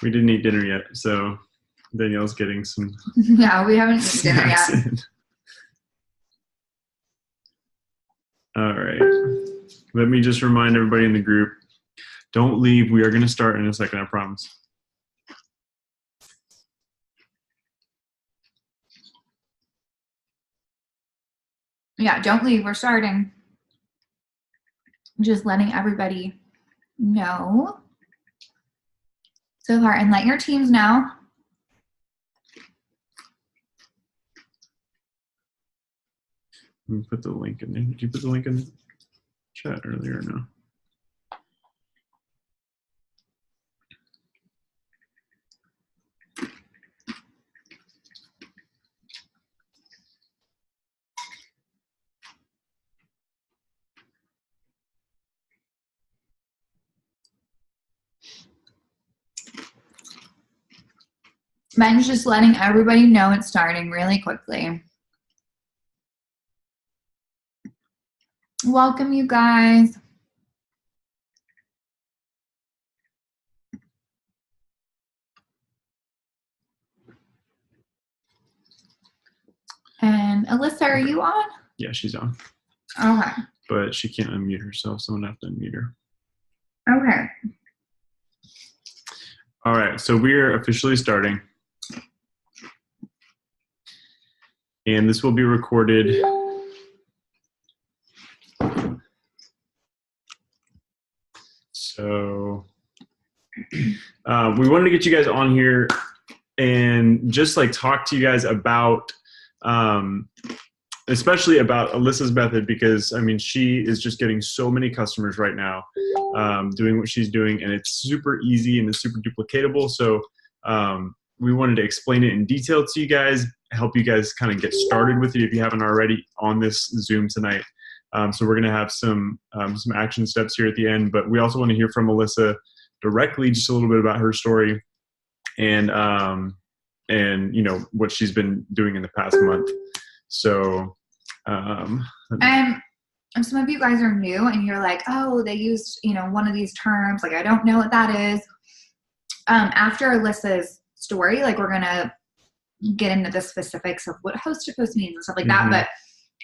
We didn't eat dinner yet, so Danielle's getting some. Yeah, we haven't eaten dinner yet. All right. Let me just remind everybody in the group, don't leave. We are going to start in a second, I promise. Yeah, don't leave. We're starting. Just letting everybody know so far. And let your teams know. Let me put the link in there. Did you put the link in the chat earlier or no? Ben's just letting everybody know it's starting really quickly. Welcome, you guys. And Alyssa, are you on? Yeah, she's on. Okay. But she can't unmute herself. Someone have to unmute her. Okay. All right, so we're officially starting. And this will be recorded. So we wanted to get you guys on here and just like talk to you guys about, especially about Alyssa's method, because I mean, she is just getting so many customers right now doing what she's doing, and it's super easy and it's super duplicatable. So we wanted to explain it in detail to you guys, help you guys kind of get started with it if you haven't already on this Zoom tonight. So we're going to have some action steps here at the end, but we also want to hear from Alyssa directly, just a little bit about her story and you know what she's been doing in the past month. So some of you guys are new and you're like, oh, they used, you know, one of these terms. Like, I don't know what that is. After Alyssa's story, like, we're going to get into the specifics of what host to post means and stuff like that. But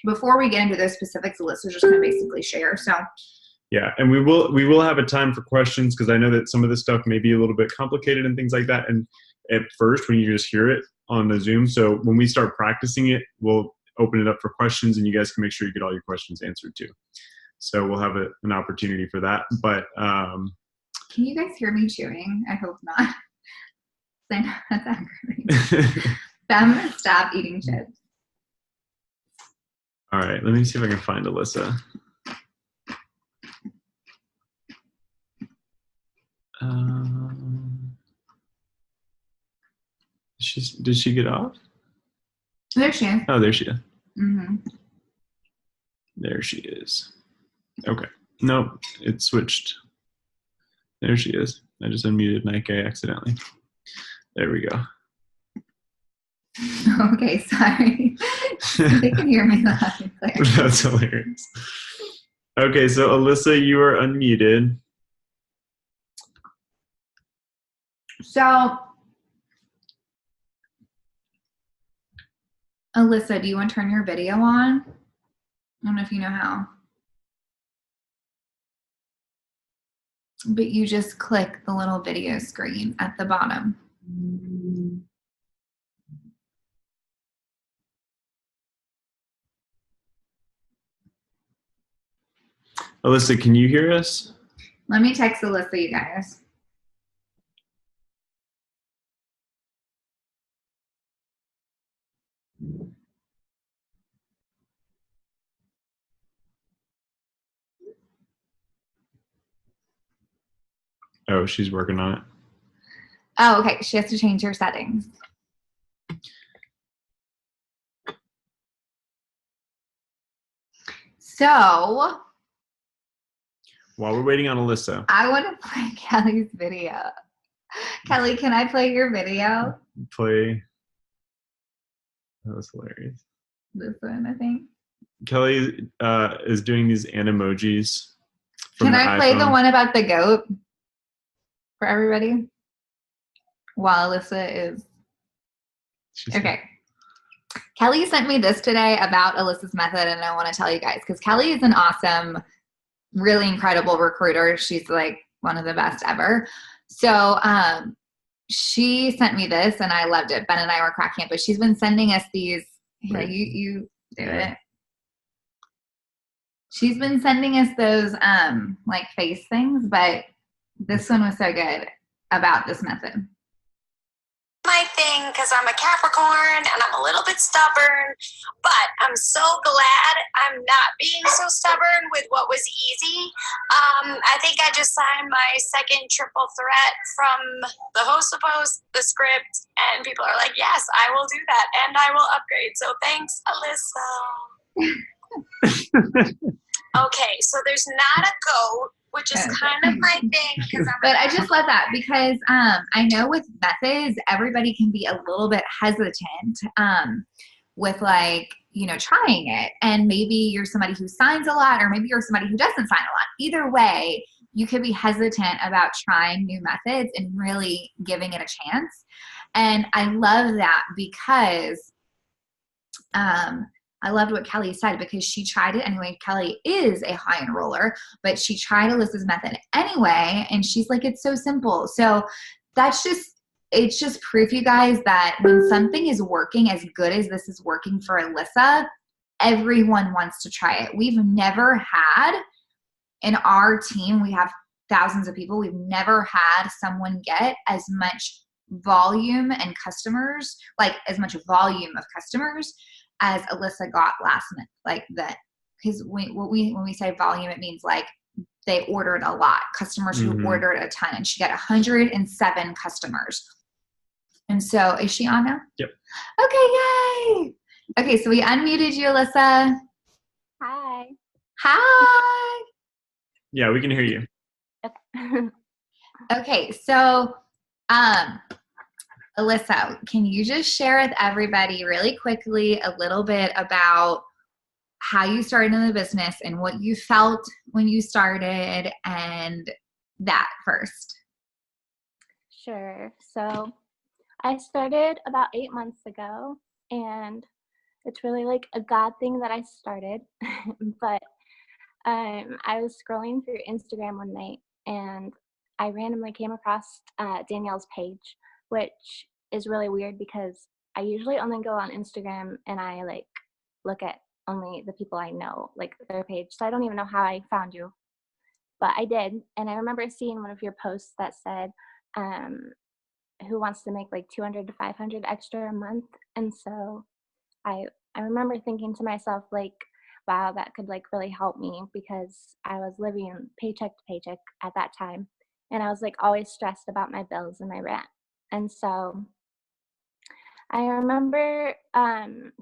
before we get into those specifics, Alyssa's just going to basically share. So yeah, and we will have a time for questions, because I know that some of this stuff may be a little bit complicated and things like that. And at first, when you just hear it on the Zoom, so when we start practicing it, we'll open it up for questions, and you guys can make sure you get all your questions answered too. So we'll have an opportunity for that. But can you guys hear me chewing? I hope not. That's aggravating. But I'm gonna stop eating chips. All right, let me see if I can find Alyssa. Did she get off? There she is. Oh, there she is. Mm-hmm. There she is. Okay. Nope, it switched. There she is. I just unmuted Nike accidentally. There we go. Okay, sorry. They can hear me loud and clear. That's hilarious. Okay, so Alyssa, you are unmuted. So, Alyssa, do you want to turn your video on? I don't know if you know how. But you just click the little video screen at the bottom. Alyssa, can you hear us? Let me text Alyssa, you guys. Oh, she's working on it. Oh, okay. She has to change her settings. So, while we're waiting on Alyssa, I want to play Kelly's video. Kelly, can I play your video? Play. That was hilarious. This one, I think. Kelly is doing these animojis. Can I play the one about the goat for everybody? while Alyssa is She's okay. Kelly sent me this today about Alyssa's method, and I want to tell you guys because Kelly is an awesome, really incredible recruiter. She's like one of the best ever. So she sent me this, and I loved it. Ben and I were cracking it, but she's been sending us these. Here, you do it. She's been sending us those like face things, but this one was so good about this method. My thing because I'm a Capricorn and I'm a little bit stubborn, but I'm so glad I'm not being so stubborn with what was easy. I think I just signed my second triple threat from the host to post, the script, and people are like, yes, I will do that and I will upgrade. So thanks, Alyssa. Okay, so there's not a goat, which is kind of my thing. But I just love that because I know with methods, everybody can be a little bit hesitant with like, trying it. And maybe you're somebody who signs a lot, or maybe you're somebody who doesn't sign a lot. Either way, you could be hesitant about trying new methods and really giving it a chance. And I love that because I loved what Kelly said because she tried it anyway. Kelly is a high enroller, but she tried Alyssa's method anyway. And she's like, it's so simple. So it's just proof, you guys, that when something is working as good as this is working for Alyssa, everyone wants to try it. We've never had in our team, we have thousands of people. We've never had someone get as much volume and customers, like as much volume of customers as Alyssa got last month, like that. Because when we say volume, it means like they ordered a lot, customers who ordered a ton, and she got 107 customers. And so, is she on now? Yep. Okay, yay! Okay, so we unmuted you, Alyssa. Hi. Hi. Yeah, we can hear you. Okay, so Alyssa, can you just share with everybody really quickly a little bit about how you started in the business and what you felt when you started and that first? Sure. So I started about 8 months ago, and it's really like a God thing that I started. But I was scrolling through Instagram one night, and I randomly came across Danielle's page, which is really weird because I usually only go on Instagram and I like look at only the people I know, like their page. So I don't even know how I found you, but I did. And I remember seeing one of your posts that said, who wants to make like 200 to 500 extra a month? And so I remember thinking to myself, like, wow, that could like really help me because I was living paycheck to paycheck at that time. And I was like always stressed about my bills and my rent. And so I remember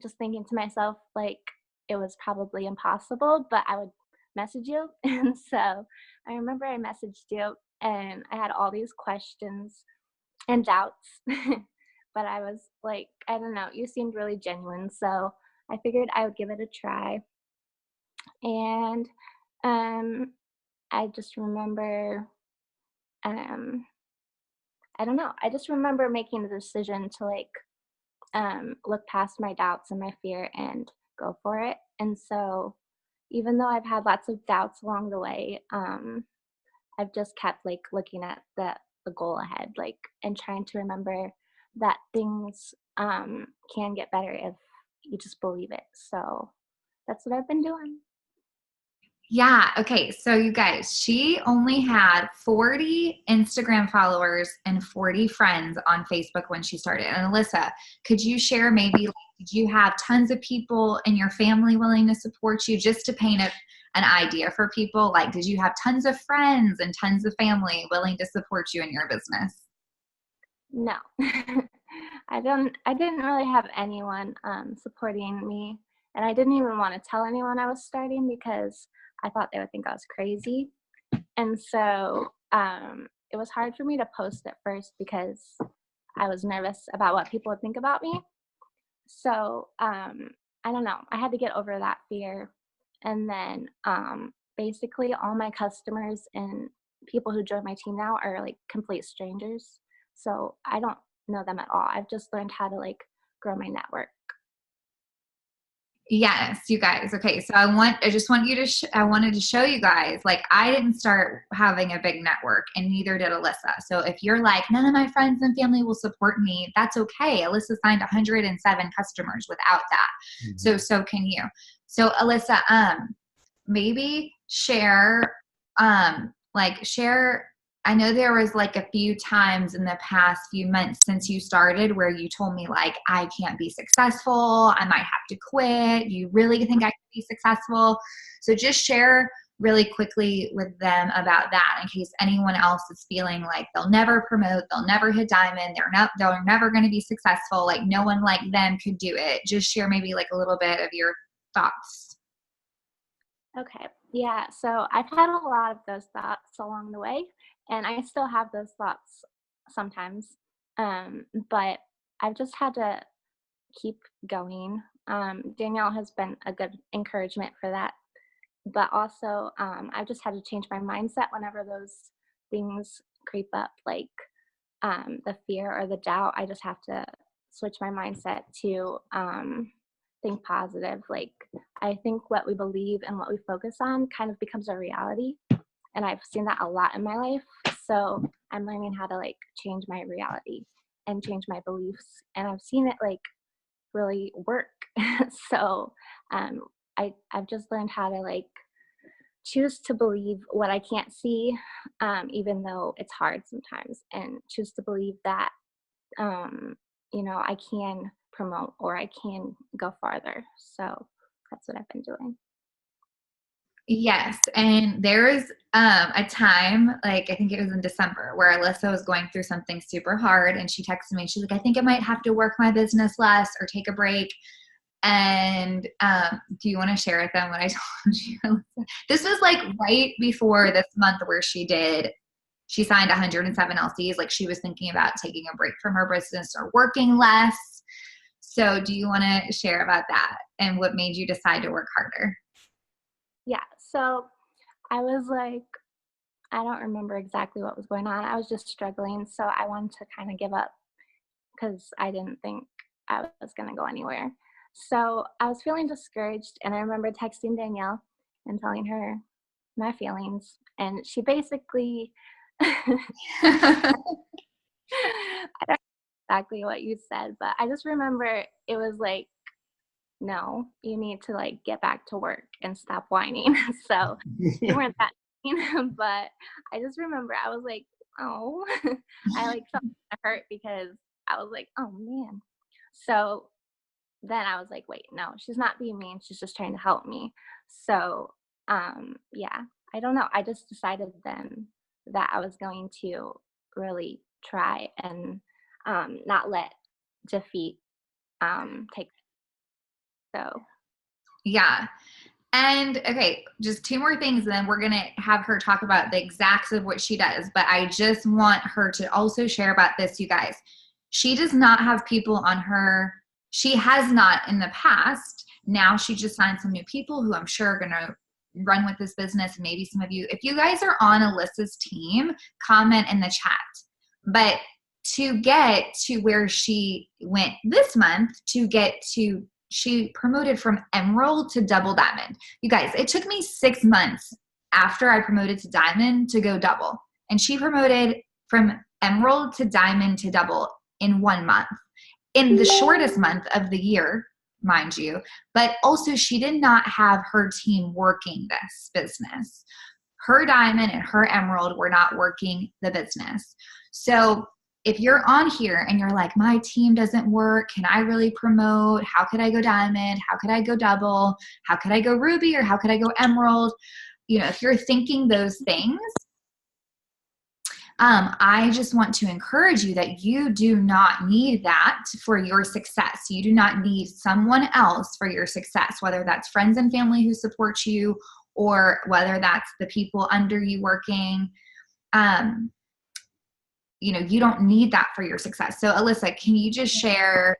just thinking to myself, like, it was probably impossible, but I would message you. And so I remember I messaged you and I had all these questions and doubts. But I was like, I don't know, you seemed really genuine. So I figured I would give it a try. And I just remember, I don't know, I just remember making the decision to like look past my doubts and my fear and go for it. And so even though I've had lots of doubts along the way, I've just kept like looking at the goal ahead, like, and trying to remember that things can get better if you just believe it. So that's what I've been doing. Yeah. Okay. So you guys, she only had 40 Instagram followers and 40 friends on Facebook when she started. And Alyssa, could you share maybe, like, did you have tons of people in your family willing to support you, just to paint an idea for people? Like, did you have tons of friends and tons of family willing to support you in your business? No, I didn't really have anyone supporting me, and I didn't even want to tell anyone I was starting because I thought they would think I was crazy. And so it was hard for me to post at first because I was nervous about what people would think about me. So I don't know, I had to get over that fear. And then basically all my customers and people who join my team now are like complete strangers. So I don't know them at all. I've just learned how to like grow my network. Yes, you guys. Okay. So I just want you to, I wanted to show you guys, like, I didn't start having a big network and neither did Alyssa. So if you're like, none of my friends and family will support me, that's okay. Alyssa signed 107 customers without that. Mm-hmm. So can you. So Alyssa, maybe share, share, I know there was like a few times in the past few months since you started where you told me like, I can't be successful. I might have to quit. You really think I can be successful? So just share really quickly with them about that in case anyone else is feeling like they'll never promote, they'll never hit diamond, they're never going to be successful. Like no one like them could do it. Just share maybe like a little bit of your thoughts. Okay. Yeah. So I've had a lot of those thoughts along the way, and I still have those thoughts sometimes. But I've just had to keep going. Danielle has been a good encouragement for that. But also, I've just had to change my mindset whenever those things creep up, like the fear or the doubt. I just have to switch my mindset to think positive. Like, I think what we believe and what we focus on kind of becomes a reality. And I've seen that a lot in my life. So I'm learning how to like change my reality and change my beliefs. And I've seen it like really work. So I've just learned how to like choose to believe what I can't see, even though it's hard sometimes, and choose to believe that, I can promote or I can go farther. So that's what I've been doing. Yes. And there was a time, like I think it was in December, where Alyssa was going through something super hard and she texted me and she's like, I think I might have to work my business less or take a break. And do you want to share with them what I told you, Alyssa? This was like right before this month where she signed 107 LCs. Like she was thinking about taking a break from her business or working less. So do you want to share about that and what made you decide to work harder? Yeah. So I was like, I don't remember exactly what was going on. I was just struggling. So I wanted to kind of give up because I didn't think I was going to go anywhere. So I was feeling discouraged. And I remember texting Danielle and telling her my feelings. And she basically, I don't know exactly what you said, but I just remember it was like, no, you need to like get back to work and stop whining. So you weren't that mean, but I just remember I was like, oh, I like felt hurt because I was like, oh man. So then I was like, wait, no, she's not being mean. She's just trying to help me. So yeah, I don't know. I just decided then that I was going to really try and not let defeat take. So Yeah. And okay, just two more things, and then we're going to have her talk about the exacts of what she does. But I just want her to also share about this, you guys. She does not have people on her. She has not in the past. Now she just signed some new people who I'm sure are going to run with this business. And maybe some of you, if you guys are on Alyssa's team, comment in the chat. But to get to where she went this month, she promoted from emerald to double diamond. You guys, it took me 6 months after I promoted to diamond to go double. And she promoted from emerald to diamond to double in 1 month, in the shortest month of the year, mind you. But also she did not have her team working this business. Her diamond and her emerald were not working the business. So if you're on here and you're like, my team doesn't work, can I really promote? How could I go diamond? How could I go double? How could I go ruby? Or how could I go emerald? If you're thinking those things, I just want to encourage you that you do not need that for your success. You do not need someone else for your success, whether that's friends and family who support you or whether that's the people under you working. You don't need that for your success. So Alyssa, can you just share,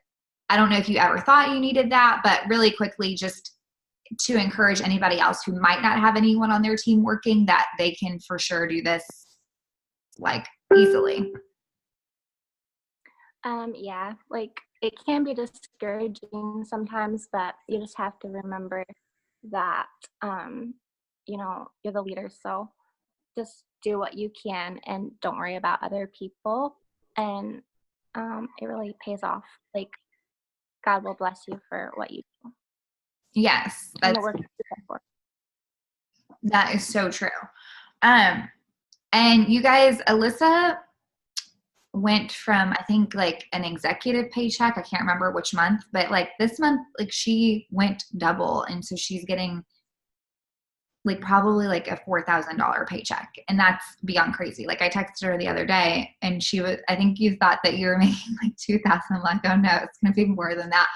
I don't know if you ever thought you needed that, but really quickly, just to encourage anybody else who might not have anyone on their team working, that they can for sure do this like easily. Yeah, like it can be discouraging sometimes, but you just have to remember that, you're the leader. So just do what you can and don't worry about other people. And it really pays off. Like God will bless you for what you do Yes, and the work you've done for. that is so true. And you guys, Alyssa went from, I think, like an executive paycheck. I can't remember which month, but like this month, like she went double. And so she's getting like probably like a $4,000 paycheck. And that's beyond crazy. Like I texted her the other day and she was, I think you thought that you were making like 2,000. I'm like, oh no, it's going to be more than that.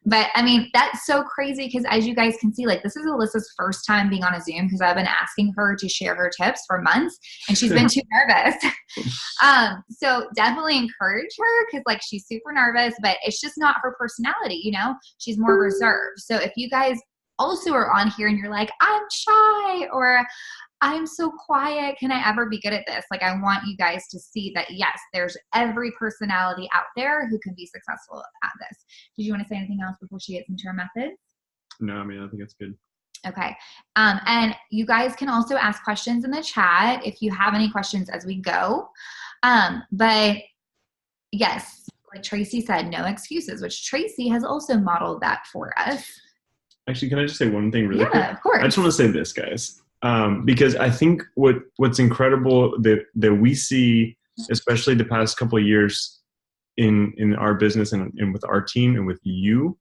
But I mean, that's so crazy because as you guys can see, like this is Alyssa's first time being on a Zoom because I've been asking her to share her tips for months and she's been too nervous. So definitely encourage her because like she's super nervous, but it's just not her personality, you know? She's more reserved. So if you guys also are on here and you're like, I'm shy or I'm so quiet. Can I ever be good at this? Like, I want you guys to see that, yes, there's every personality out there who can be successful at this. Did you want to say anything else before she gets into her methods? No, I mean, I think it's good. Okay. And you guys can also ask questions in the chat if you have any questions as we go. But yes, like Tracy said, no excuses, which Tracy has also modeled that for us. Actually, can I just say one thing really quick? Yeah, of course. I just want to say this, guys, because I think what's incredible that we see, especially the past couple of years in our business and with our team and with you,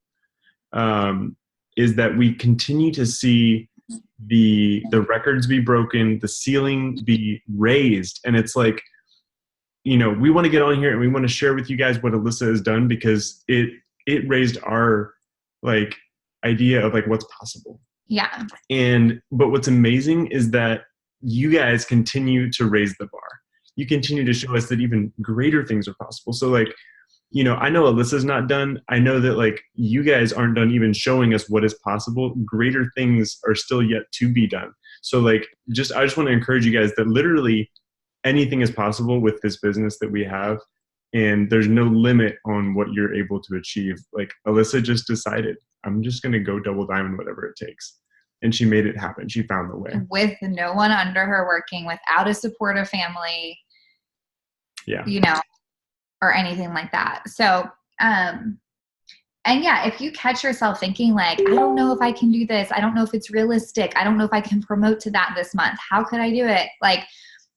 is that we continue to see the records be broken, the ceiling be raised, and it's like, you know, we want to get on here and we want to share with you guys what Alyssa has done because it raised our like idea of like what's possible. Yeah. But what's amazing is that you guys continue to raise the bar. You continue to show us that even greater things are possible. So like, you know, I know Alyssa's not done. I know that like you guys aren't done even showing us what is possible. Greater things are still yet to be done. So like, I just want to encourage you guys that literally anything is possible with this business that we have. And there's no limit on what you're able to achieve. Like Alyssa just decided, I'm just going to go double diamond, whatever it takes. And she made it happen. She found the way. With no one under her working, without a supportive family. Yeah. You know, or anything like that. So, and yeah, if you catch yourself thinking like, I don't know if I can do this. I don't know if it's realistic. I don't know if I can promote to that this month. How could I do it? Like,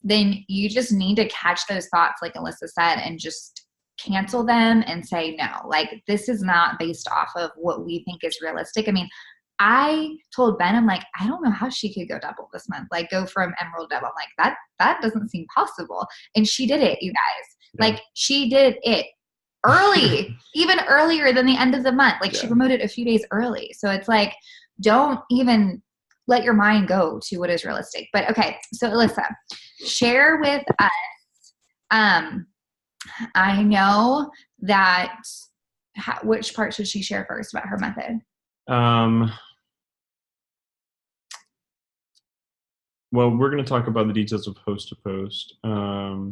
then you just need to catch those thoughts, like Alyssa said, and just cancel them and say, no, like this is not based off of what we think is realistic. I mean, I told Ben, I'm like, I don't know how she could go double this month, like go from emerald double. I'm like, that doesn't seem possible. And she did it, you guys. Yeah. Like she did it early, even earlier than the end of the month. Like she promoted a few days early. So it's like, don't even let your mind go to what is realistic. But okay, so Alyssa, share with us. I know that, which part should she share first about her method? Well, we're going to talk about the details of host to post. I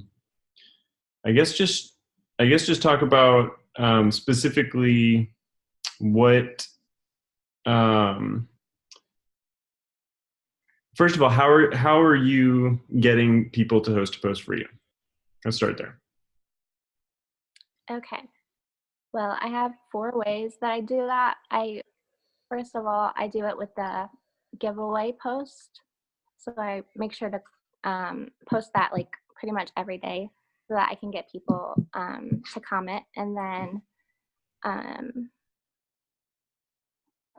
guess just talk about specifically what. First of all, how are you getting people to host to post for you? Let's start there. Okay. Well, I have 4 ways that I do that. First of all, I do it with the giveaway post. So I make sure to post that like pretty much every day so that I can get people to comment. And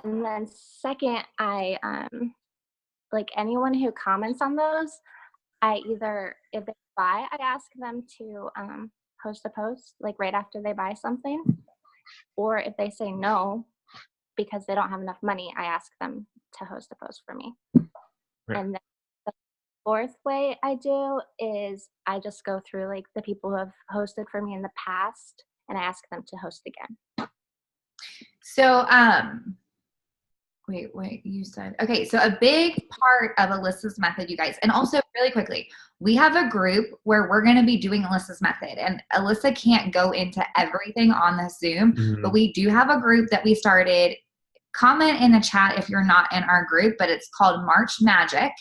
then second, I like anyone who comments on those, I either, if they buy, I ask them to post a post like right after they buy something. Or if they say no because they don't have enough money, I ask them to host a post for me. Right. And then the 4th way I do is I just go through like the people who have hosted for me in the past and I ask them to host again. So wait, you said, okay, so a big part of Alyssa's method, you guys, and also really quickly, we have a group where we're going to be doing Alyssa's method, and Alyssa can't go into everything on the Zoom, but we do have a group that we started. Comment in the chat if you're not in our group, but it's called March Magic,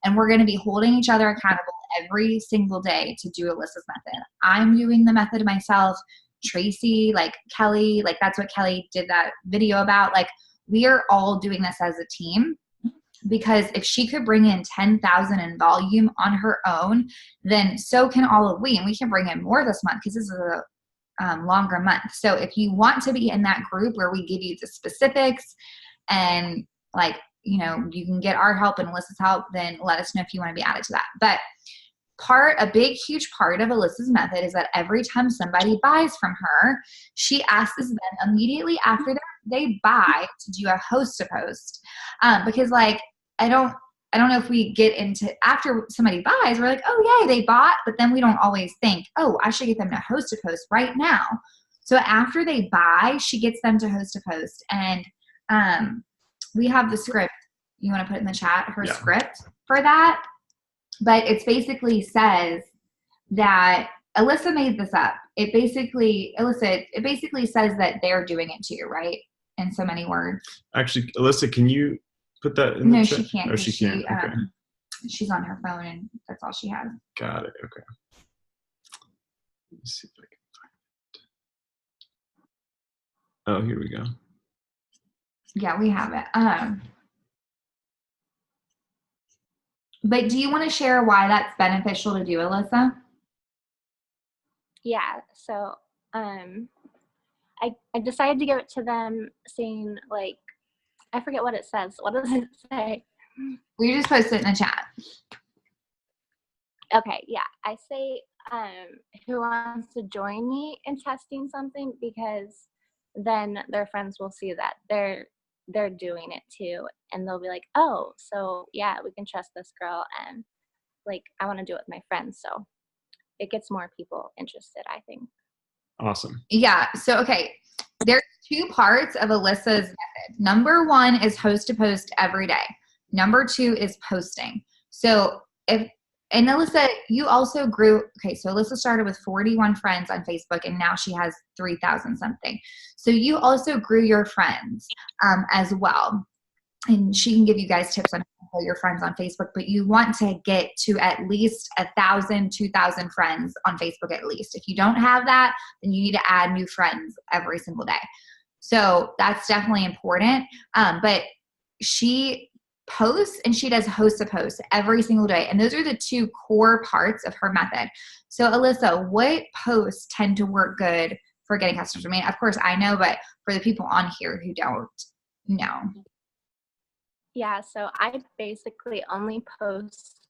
and we're going to be holding each other accountable every single day to do Alyssa's method. I'm doing the method myself. Tracy, like Kelly, like that's what Kelly did that video about. Like, we are all doing this as a team, because if she could bring in 10,000 in volume on her own, then so can all of we, and we can bring in more this month because this is a longer month. So if you want to be in that group where we give you the specifics and like, you know, you can get our help and Alyssa's help, then let us know if you want to be added to that. But a big, huge part of Alyssa's method is that every time somebody buys from her, she asks them immediately after they buy to do a host to post. Because like, I don't know if we get into, after somebody buys, we're like, oh yay, they bought, but then we don't always think, oh, I should get them to host a post right now. So after they buy, she gets them to host a post. And we have the script. You want to put in the chat her script for that? But it basically says that Alyssa made this up. It basically says that they're doing it too, right? In so many words. Actually, Alyssa, can you put that in the chat? She can't. Oh, she can't. Okay. She's on her phone and that's all she has. Got it. Okay. Let me see if I can find it. Oh, here we go. Yeah, we have it. But do you want to share why that's beneficial to do, Alyssa? Yeah, so I decided to give it to them saying, like, I forget what it says. What does it say? We just post it in the chat. Okay, yeah. I say, who wants to join me in testing something, because then their friends will see that they're doing it too, and they'll be like, oh, so yeah, we can trust this girl, and like, I want to do it with my friends. So it gets more people interested, I think. Awesome. Yeah. So, okay. There's two parts of Alyssa's method. Number one is host to post every day. Number two is posting. So and Alyssa, you also grew, okay, so Alyssa started with 41 friends on Facebook and now she has 3,000 something. So you also grew your friends as well. And she can give you guys tips on how to grow your friends on Facebook, but you want to get to at least 1,000, 2,000 friends on Facebook at least. If you don't have that, then you need to add new friends every single day. So that's definitely important. But she posts and she does host to post every single day. And those are the two core parts of her method. So Alyssa, what posts tend to work good for getting customers? I mean, of course I know, but for the people on here who don't know. Yeah, so I basically only post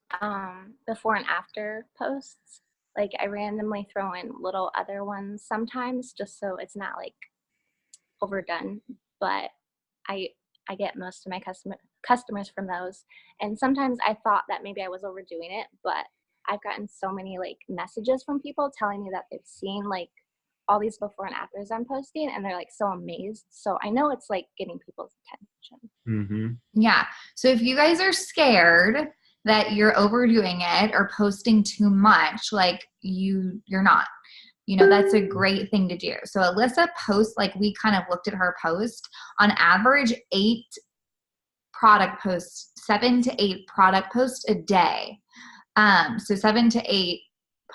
before and after posts. Like, I randomly throw in little other ones sometimes, just so it's not like overdone. But I get most of my customers from those. And sometimes I thought that maybe I was overdoing it, but I've gotten so many like messages from people telling me that they've seen like all these before and afters I'm posting, and they're like so amazed. So I know it's like getting people's attention. Mm-hmm. Yeah. So if you guys are scared that you're overdoing it or posting too much, like you're not, you know, that's a great thing to do. So Alyssa posts, like we kind of looked at her post, on average 7 to 8 product posts a day. So 7 to 8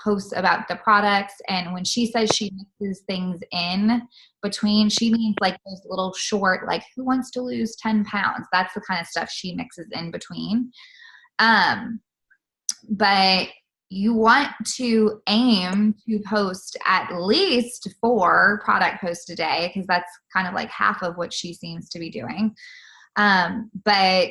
posts about the products. And when she says she mixes things in between, she means like those little short, like who wants to lose 10 pounds? That's the kind of stuff she mixes in between. But you want to aim to post at least 4 product posts a day, because that's kind of like half of what she seems to be doing. But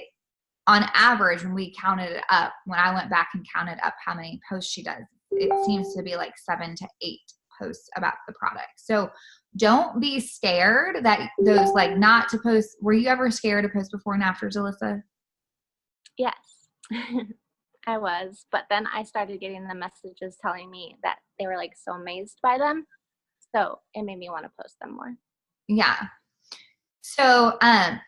on average, when we counted it up, when I went back and counted up how many posts she does, it seems to be like 7 to 8 posts about the product. So don't be scared that those like not to post. Were you ever scared to post before and afters, Alyssa? Yes, I was. But then I started getting the messages telling me that they were like so amazed by them. So it made me want to post them more. Yeah. So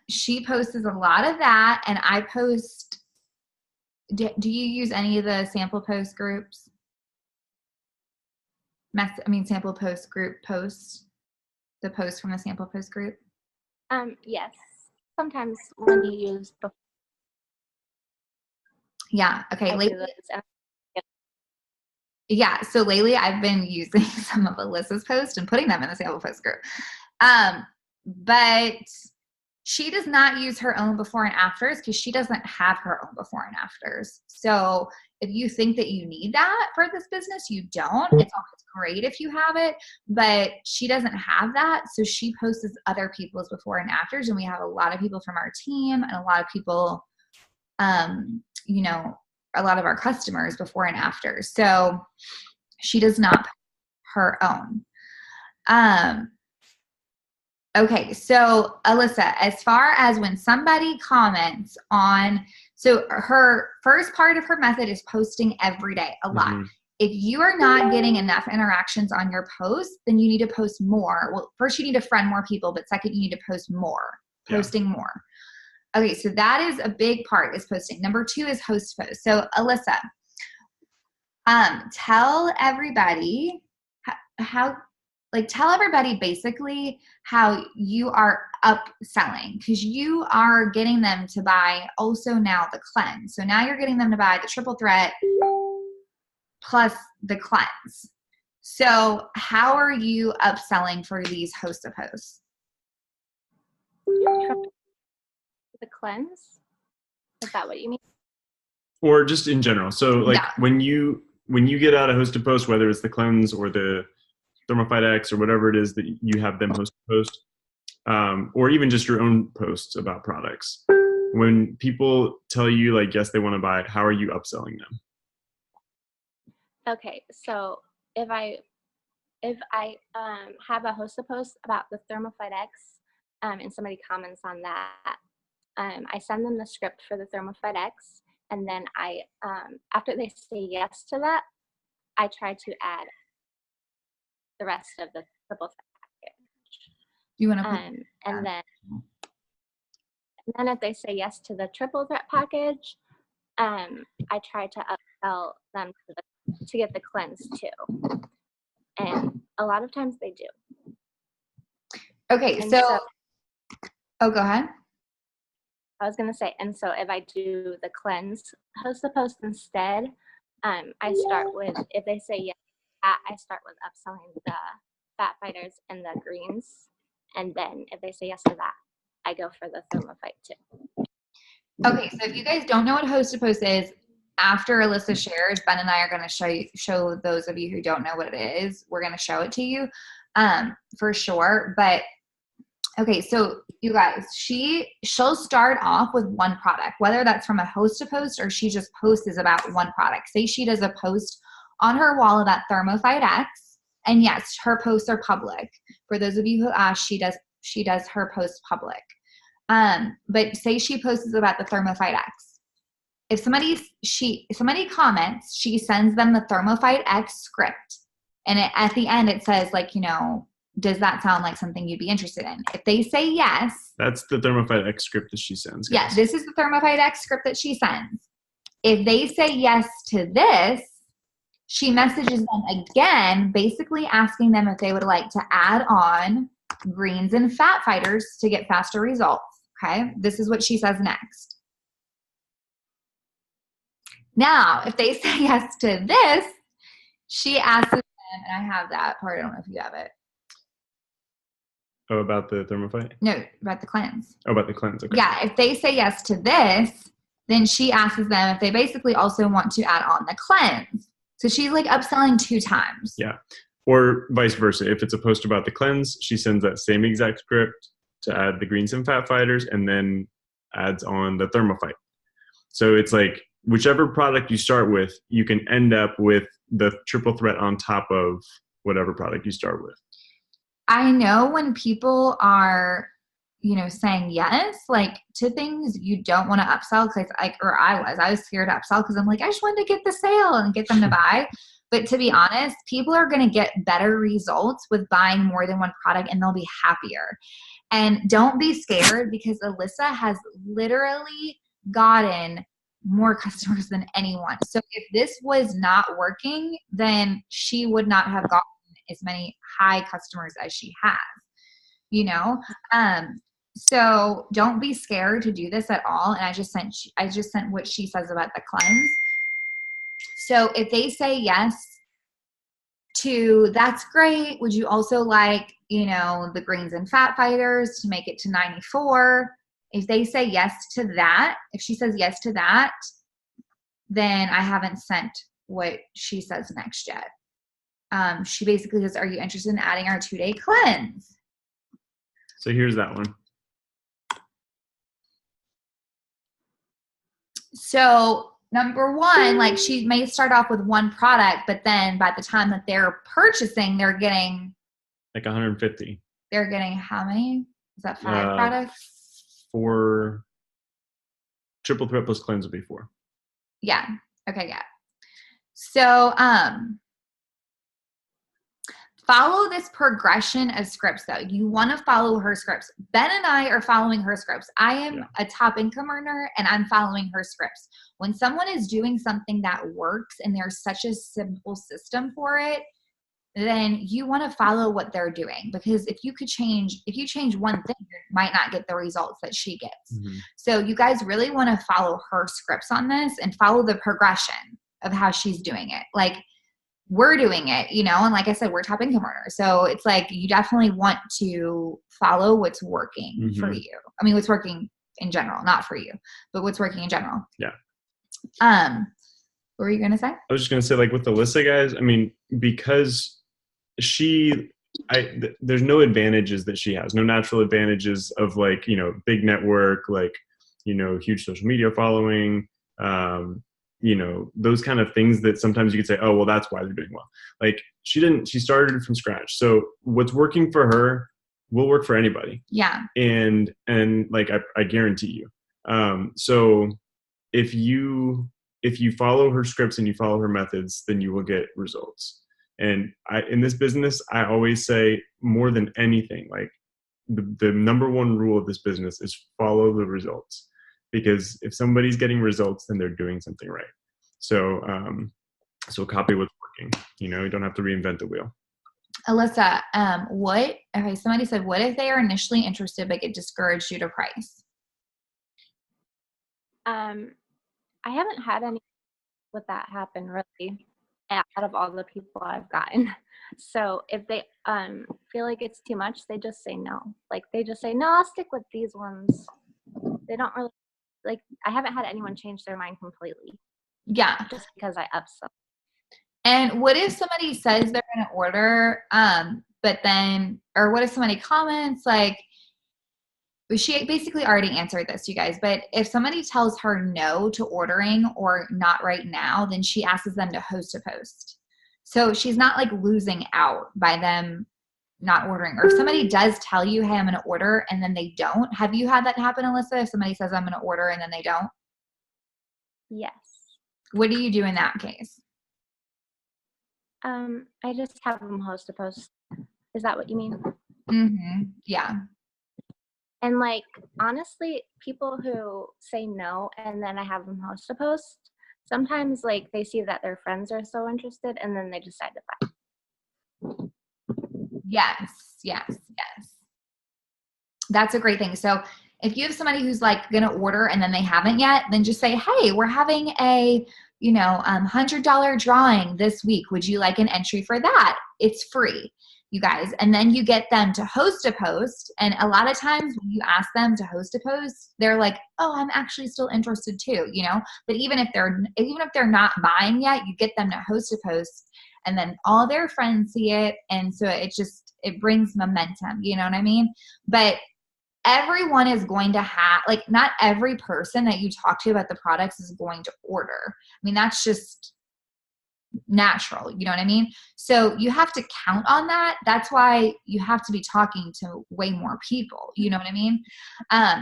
she posts a lot of that, and I post. Do you use any of the sample post groups? Sample post group posts. The posts from the sample post group. Yes. Sometimes when you use the. Yeah. Okay. Yep. Yeah. So lately, I've been using some of Alyssa's posts and putting them in the sample post group. But she does not use her own before and afters because she doesn't have her own before and afters. So if you think that you need that for this business, you don't. It's always great if you have it, but she doesn't have that. So she posts other people's before and afters, and we have a lot of people from our team and a lot of people, a lot of our customers before and after. So she does not post her own. Okay, so Alyssa, as far as when somebody comments on, so her first part of her method is posting every day, a lot. Mm-hmm. If you are not getting enough interactions on your posts, then you need to post more. Well, first you need to friend more people, but second you need to post more, posting more. Okay, so that is a big part, is posting. Number 2 is host post. So Alyssa, tell everybody tell everybody basically how you are upselling, because you are getting them to buy also now the cleanse. So now you're getting them to buy the triple threat plus the cleanse. So how are you upselling for these host of hosts? The cleanse? Is that what you mean? Or just in general. So when you get out a host of posts, whether it's the cleanse or the Thermophyte X or whatever it is that you have them post, or even just your own posts about products. When people tell you yes, they want to buy it, how are you upselling them? Okay, so if I have a host of posts about the Thermophyte X, and somebody comments on that, I send them the script for the Thermophyte X, and then I after they say yes to that, I try to add the rest of the triple threat package. You want to and then if they say yes to the triple threat package, I try to upsell them to get the cleanse too. And a lot of times they do. Okay, so go ahead. I was going to say, and so if I do the cleanse host the post instead, I start with, if they say yes, I start with upselling the fat fighters and the greens. And then if they say yes to that, I go for the Thermophyte too. Okay, so if you guys don't know what host to post is, after Alyssa shares, Ben and I are going to show those of you who don't know what it is. We're going to show it to you for sure. But okay, so you guys, she'll start off with one product, whether that's from a host to post or she just posts about one product. Say she does a post on her wall of that Thermophyte X, and yes, her posts are public. For those of you who asked, she does her posts public. But say she posts about the Thermophyte X. If somebody comments, she sends them the Thermophyte X script, and at the end it says does that sound like something you'd be interested in? If they say yes. That's the Thermophyte X script that she sends. Guys. Yeah, this is the Thermophyte X script that she sends. If they say yes to this, she messages them again, basically asking them if they would like to add on greens and fat fighters to get faster results. Okay, this is what she says next. Now, if they say yes to this, she asks them, and I have that part, I don't know if you have it. Oh, about the Thermophyte? No, about the cleanse. Oh, about the cleanse, okay. Yeah, if they say yes to this, then she asks them if they basically also want to add on the cleanse. So she's upselling 2 times. Yeah, or vice versa. If it's a post about the cleanse, she sends that same exact script to add the greens and fat fighters and then adds on the Thermophyte. So it's whichever product you start with, you can end up with the triple threat on top of whatever product you start with. I know when people are, saying yes, to things you don't want to upsell, because I was scared to upsell because I'm I just wanted to get the sale and get them to buy. But to be honest, people are going to get better results with buying more than one product, and they'll be happier. And don't be scared, because Alyssa has literally gotten more customers than anyone. So if this was not working, then she would not have gotten as many high customers as she has, you know? So don't be scared to do this at all. And I just sent what she says about the cleanse. So if they say yes to, that's great. Would you also like, you know, the greens and fat fighters to make it to 94? If they say yes to that, if she says yes to that, then I haven't sent what she says next yet. She basically says, are you interested in adding our 2-day cleanse? So here's that one. So number one, like she may start off with one product, but then by the time that they're purchasing, they're getting like 150. They're getting how many? Is that 5 products? 4. Triple threat plus cleanse will be 4. Yeah. Okay. Yeah. So, follow this progression of scripts though. You want to follow her scripts. Ben and I are following her scripts. I am a top income earner and I'm following her scripts. When someone is doing something that works and there's such a simple system for it, then you want to follow what they're doing, because if you change one thing, you might not get the results that she gets. Mm-hmm. So you guys really want to follow her scripts on this and follow the progression of how she's doing it. Like we're doing it, you know, and like I said, we're top income earners. So it's like, you definitely want to follow what's working for you. I mean, what's working in general, not for you, but what's working in general. Yeah. What were you going to say? I was just going to say, like with Alyssa, guys, I mean, because there's no advantages that she has, no natural advantages of like, you know, big network, like, you know, huge social media following, you know, those kind of things that sometimes you could say, oh, well, that's why they're doing well. Like she started from scratch. So what's working for her will work for anybody. Yeah. And like, I guarantee you. So if you follow her scripts and you follow her methods, then you will get results. And in this business, I always say, more than anything, like the number one rule of this business is follow the results. Because if somebody's getting results, then they're doing something right. So, so copy what's working. You know, you don't have to reinvent the wheel. Alyssa, somebody said, what if they are initially interested but get discouraged due to price? I haven't had any with that happen really, out of all the people I've gotten. So if they feel like it's too much, they just say no. Like they just say, no, I'll stick with these ones. They don't really, like, I haven't had anyone change their mind completely. Yeah. Just because I upsell. And what if somebody says they're going to order, but then, or what if somebody comments like, she basically already answered this, you guys, but if somebody tells her no to ordering or not right now, then she asks them to host a post. So she's not like losing out by them not ordering. Or if somebody does tell you, hey, I'm going to order, and then they don't. Have you had that happen, Alyssa? If somebody says I'm going to order and then they don't? Yes. What do you do in that case? I just have them host a post. Is that what you mean? Mm-hmm. Yeah. And like, honestly, people who say no and then I have them host a post, sometimes like they see that their friends are so interested and then they decide to buy. Yes. That's a great thing. So if you have somebody who's like going to order and then they haven't yet, then just say, hey, we're having a, $100 drawing this week. Would you like an entry for that? It's free, you guys. And then you get them to host a post. And a lot of times when you ask them to host a post, they're like, oh, I'm actually still interested too, but even if they're not buying yet, you get them to host a post and then all their friends see it. And so it brings momentum, you know what I mean? But everyone is going to have, like, not every person that you talk to about the products is going to order. I mean, that's just natural, you know what I mean? So you have to count on that. That's why you have to be talking to way more people, you know what I mean?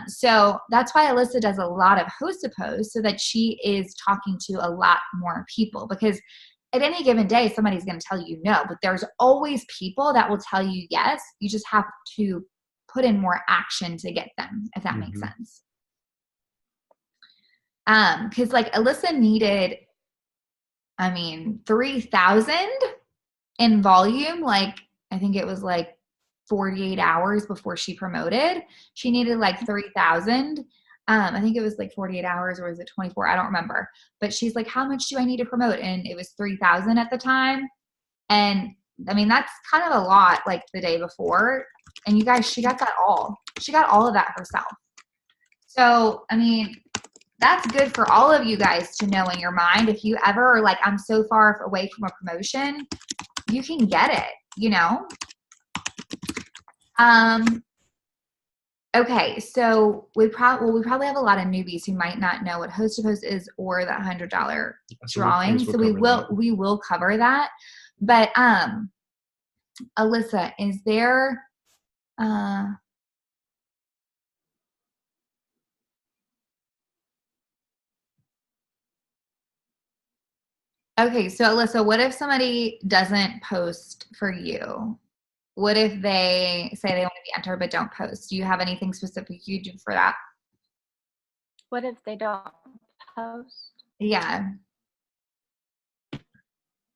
So that's why Alyssa does a lot of host-a-post so that she is talking to a lot more people, because at any given day, somebody's going to tell you no, but there's always people that will tell you yes. You just have to put in more action to get them, if that makes sense. Cause like Alyssa needed, 3,000 in volume. Like, I think it was like 48 hours before she promoted. She needed like 3,000. I think it was like 48 hours, or was it 24? I don't remember. But she's like, how much do I need to promote? And it was 3,000 at the time. And that's kind of a lot, like the day before. And you guys, she got that all. She got all of that herself. So, that's good for all of you guys to know in your mind. If you ever are like, I'm so far away from a promotion, you can get it, you know? Okay, so we probably have a lot of newbies who might not know what host to post is or the $100 drawing. So we will cover that. But Alyssa, is there okay, so Alyssa, what if somebody doesn't post for you? What if they say they want to be entered but don't post? Do you have anything specific you do for that? What if they don't post? Yeah.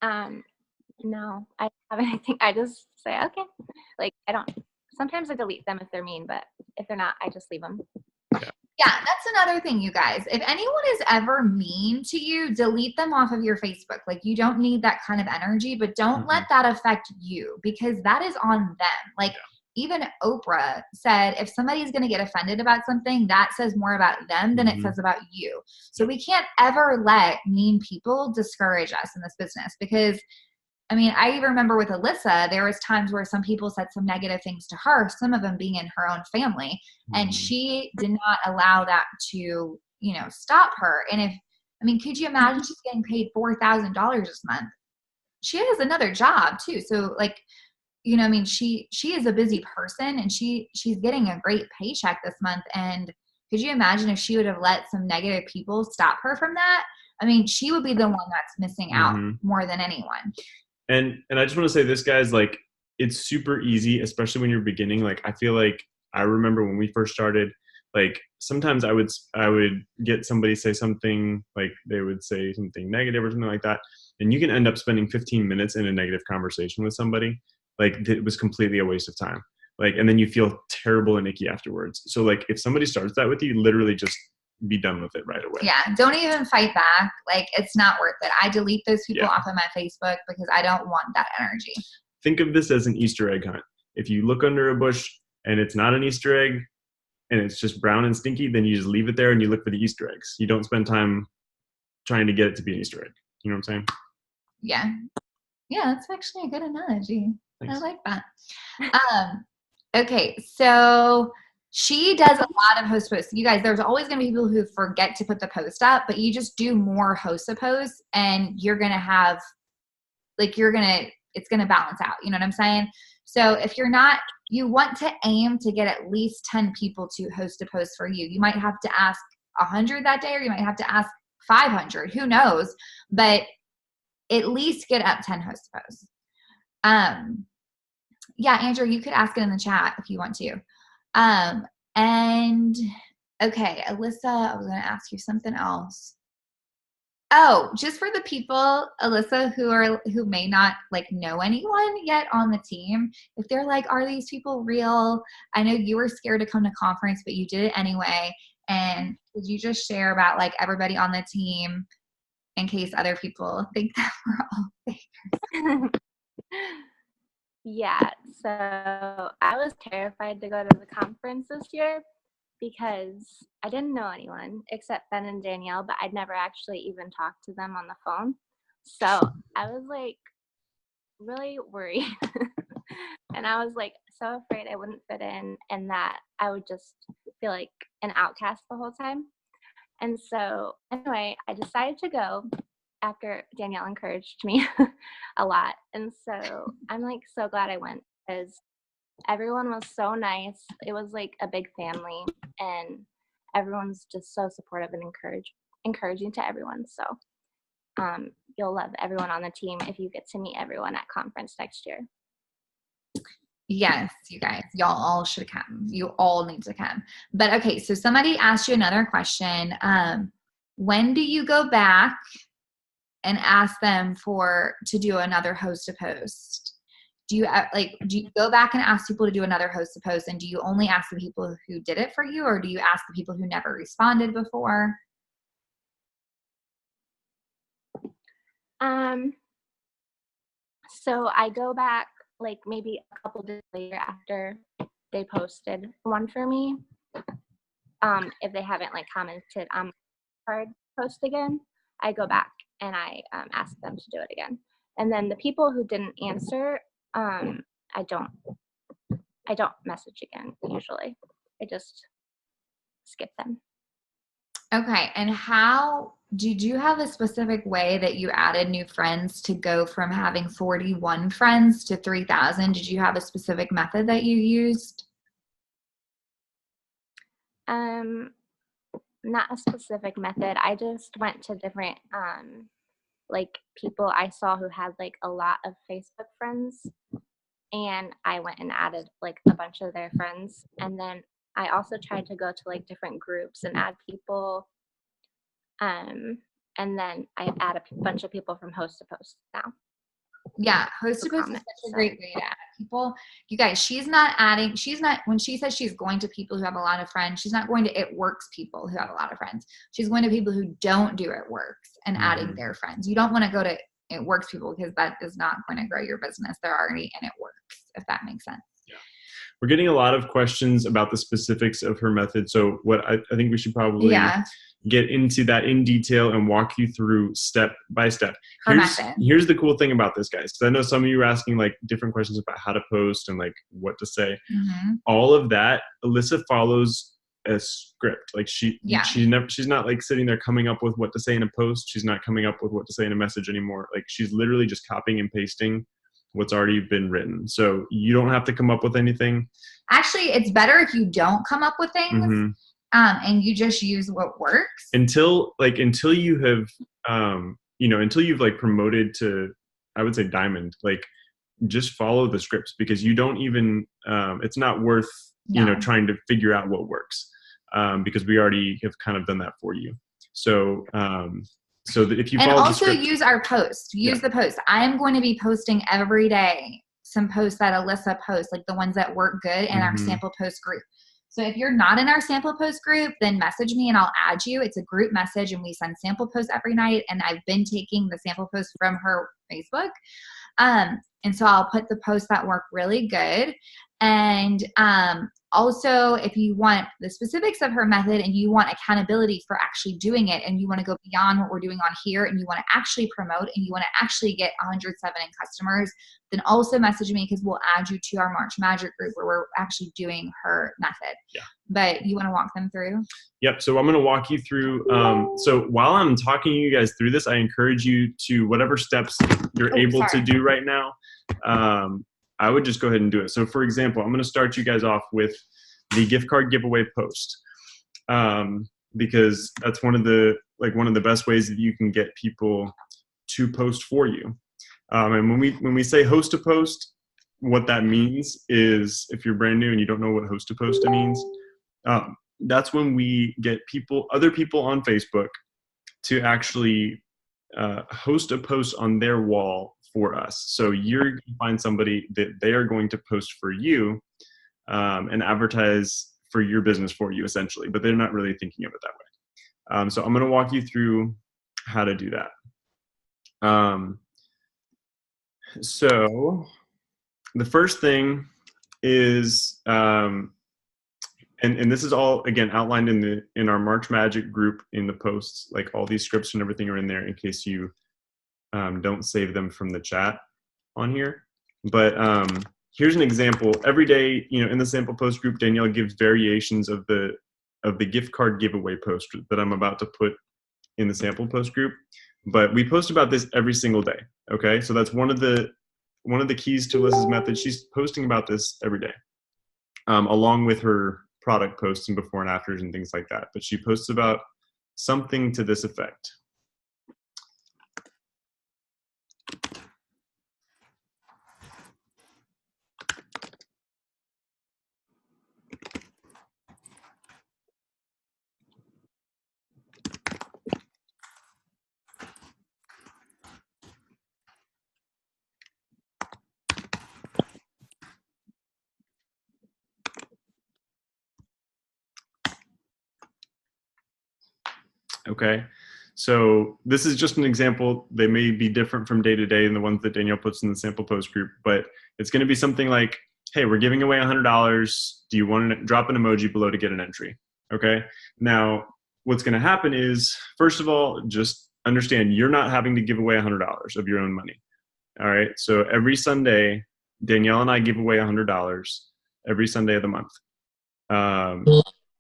No, I don't have anything. I just say, okay. Like, sometimes I delete them if they're mean, but if they're not, I just leave them. Yeah, that's another thing, you guys. If anyone is ever mean to you, delete them off of your Facebook. Like, you don't need that kind of energy, but don't let that affect you, because that is on them. Like, even Oprah said, if somebody's going to get offended about something, that says more about them than it says about you. So we can't ever let mean people discourage us in this business, because I even remember with Alyssa, there was times where some people said some negative things to her, some of them being in her own family, and she did not allow that to, stop her. And could you imagine she's getting paid $4,000 this month? She has another job too. So like, she is a busy person, and she's getting a great paycheck this month. And could you imagine if she would have let some negative people stop her from that? She would be the one that's missing out more than anyone. And I just want to say this, guys, like, it's super easy, especially when you're beginning. Like, I feel like I remember when we first started, like, sometimes I would get somebody say something, like they would say something negative or something like that. And you can end up spending 15 minutes in a negative conversation with somebody. Like, it was completely a waste of time. Like, and then you feel terrible and icky afterwards. So like, if somebody starts that with you, literally just be done with it right away. Yeah, don't even fight back. Like, it's not worth it. I delete those people off of my Facebook because I don't want that energy. Think of this as an Easter egg hunt. If you look under a bush and it's not an Easter egg and it's just brown and stinky, then you just leave it there and you look for the Easter eggs. You don't spend time trying to get it to be an Easter egg. You know what I'm saying? Yeah. Yeah, that's actually a good analogy. Thanks. I like that. Okay, so she does a lot of host posts. You guys, there's always going to be people who forget to put the post up, but you just do more host posts and you're going to have, like, it's going to balance out. You know what I'm saying? So if you're not, you want to aim to get at least 10 people to host a post for you. You might have to ask 100 that day, or you might have to ask 500. Who knows? But at least get up 10 host posts. Yeah, Andrew, you could ask it in the chat if you want to. And okay, Alyssa, I was going to ask you something else. Oh, just for the people, Alyssa, who may not like know anyone yet on the team, if they're like, are these people real? I know you were scared to come to conference, but you did it anyway. And could you just share about like everybody on the team in case other people think that we're all fakers? Yeah, so I was terrified to go to the conference this year because I didn't know anyone except Ben and Danielle, but I'd never actually even talked to them on the phone. So I was like really worried. And I was like so afraid I wouldn't fit in and that I would just feel like an outcast the whole time. And so anyway, I decided to go after Danielle encouraged me a lot. And so I'm like so glad I went because everyone was so nice. It was like a big family and everyone's just so supportive and encouraging to everyone. So you'll love everyone on the team if you get to meet everyone at conference next year. Yes, you guys, y'all all should come. You all need to come. But okay, so somebody asked you another question. When do you go back and ask them to do another host to post? Do you go back and ask people to do another host to post, and do you only ask the people who did it for you, or do you ask the people who never responded before? So I go back like maybe a couple days later after they posted one for me. If they haven't like commented on my card post again, I go back and I ask them to do it again. And then the people who didn't answer, I don't message again usually. I just skip them. Okay, and how did you have a specific way that you added new friends to go from having 41 friends to 3,000? Did you have a specific method that you used? Not a specific method. I just went to different like people I saw who had like a lot of Facebook friends, and I went and added like a bunch of their friends. And then I also tried to go to like different groups and add people. And then I add a bunch of people from host to post now. Yeah, host to post is such a great way to add people. You guys, when she says she's going to people who have a lot of friends, she's not going to It Works people who have a lot of friends. She's going to people who don't do It Works and adding their friends. You don't want to go to It Works people because that is not going to grow your business. They're already in It Works, if that makes sense. Yeah. We're getting a lot of questions about the specifics of her method. So what I think we should probably get into that in detail and walk you through step by step. Here's the cool thing about this, guys, because I know some of you are asking like different questions about how to post and like what to say. All of that, Alyssa follows a script. Like she's not like sitting there coming up with what to say in a post. She's not coming up with what to say in a message anymore. Like she's literally just copying and pasting what's already been written. So you don't have to come up with anything. Actually, it's better if you don't come up with things. And you just use what works until you have, until you've like promoted to, I would say diamond, like just follow the scripts, because you don't even, it's not worth, trying to figure out what works, because we already have kind of done that for you. So, so that if you follow the script, use our post, the post. I am going to be posting every day some posts that Alyssa posts, like the ones that work good in our sample post group. So if you're not in our sample post group, then message me and I'll add you. It's a group message and we send sample posts every night. And I've been taking the sample posts from her Facebook. And so I'll put the posts that work really good. And also, if you want the specifics of her method and you want accountability for actually doing it, and you want to go beyond what we're doing on here, and you want to actually promote and you want to actually get 107 in customers, then also message me, because we'll add you to our March Magic group where we're actually doing her method. Yeah. But you want to walk them through? Yep. So I'm going to walk you through. So while I'm talking you guys through this, I encourage you to whatever steps you're able to do right now. I would just go ahead and do it. So for example, I'm going to start you guys off with the gift card giveaway post, because that's one of the best ways that you can get people to post for you. And when we say host to post, what that means is, if you're brand new and you don't know what host to post means, that's when we get other people on Facebook to actually host a post on their wall for us. So you're going to find somebody that they are going to post for you and advertise for your business for you, essentially, but they're not really thinking of it that way. So I'm going to walk you through how to do that. So the first thing is, and this is all again outlined in our March Magic group in the posts. Like all these scripts and everything are in there in case you don't save them from the chat on here. But here's an example. Every day, in the sample post group, Danielle gives variations of the gift card giveaway post that I'm about to put in the sample post group. But we post about this every single day. Okay, so that's one of the keys to Alyssa's method. She's posting about this every day, along with her product posts and before and afters and things like that. But she posts about something to this effect. Okay. So this is just an example. They may be different from day to day in the ones that Danielle puts in the sample post group, but it's going to be something like, hey, we're giving away $100. Do you want to drop an emoji below to get an entry? Okay. Now, what's going to happen is, first of all, just understand you're not having to give away $100 of your own money. All right. So every Sunday, Danielle and I give away $100 every Sunday of the month.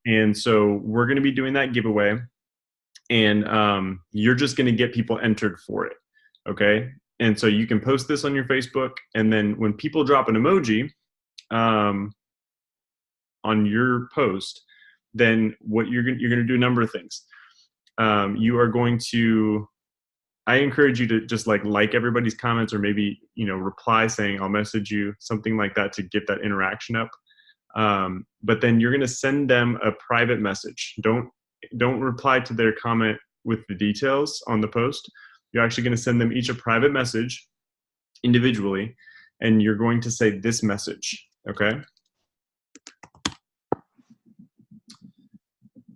And so we're going to be doing that giveaway. And you're just going to get people entered for it. Okay. And so you can post this on your Facebook. And then when people drop an emoji on your post, then what you're going to do a number of things. You are going to, I encourage you to just like everybody's comments, or maybe, reply saying, I'll message you, something like that, to get that interaction up. But then you're going to send them a private message. Don't reply to their comment with the details on the post. You're actually going to send them each a private message individually, and you're going to say this message. Okay.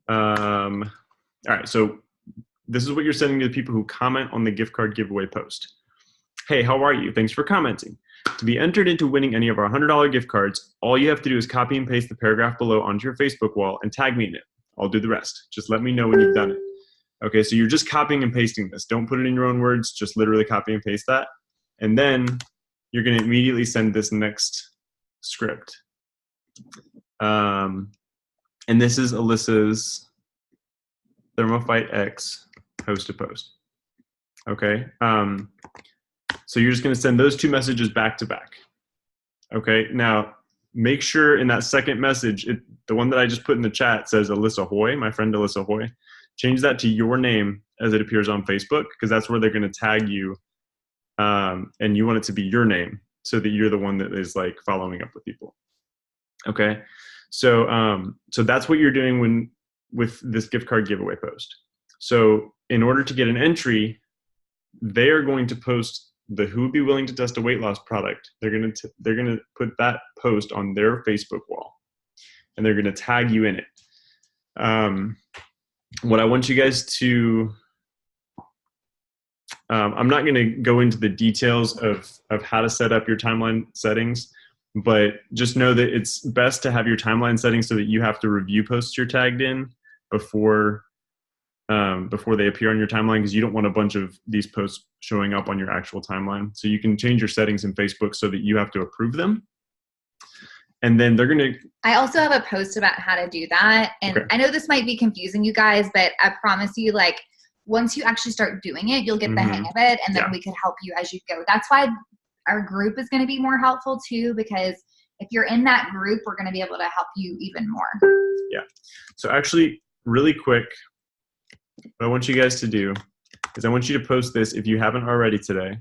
All right. So this is what you're sending to the people who comment on the gift card giveaway post. Hey, how are you? Thanks for commenting. To be entered into winning any of our $100 gift cards, all you have to do is copy and paste the paragraph below onto your Facebook wall and tag me in it. I'll do the rest. Just let me know when you've done it. Okay, so you're just copying and pasting this. Don't put it in your own words. Just literally copy and paste that. And then you're going to immediately send this next script. And this is Alyssa's Thermophyte X post to post. Okay, so you're just going to send those two messages back to back. Okay, now make sure in that second message, the one that I just put in the chat says Alyssa Hoy, my friend Alyssa Hoy. Change that to your name as it appears on Facebook, because that's where they're going to tag you, and you want it to be your name so that you're the one that is following up with people. Okay, so so that's what you're doing with this gift card giveaway post. So in order to get an entry, they are going to post the who would be willing to test a weight loss product. They're going to put that post on their Facebook wall, and they're going to tag you in it. What I want you guys to, I'm not going to go into the details of how to set up your timeline settings, but just know that it's best to have your timeline settings so that you have to review posts you're tagged in before they appear on your timeline, because you don't want a bunch of these posts showing up on your actual timeline. So you can change your settings in Facebook so that you have to approve them. And then they're going to... I also have a post about how to do that. And okay. I know this might be confusing you guys, but I promise you, once you actually start doing it, you'll get the hang of it. And then we could help you as you go. That's why our group is going to be more helpful too, because if you're in that group, we're going to be able to help you even more. Yeah. So actually, really quick, what I want you guys to do is I want you to post this if you haven't already today.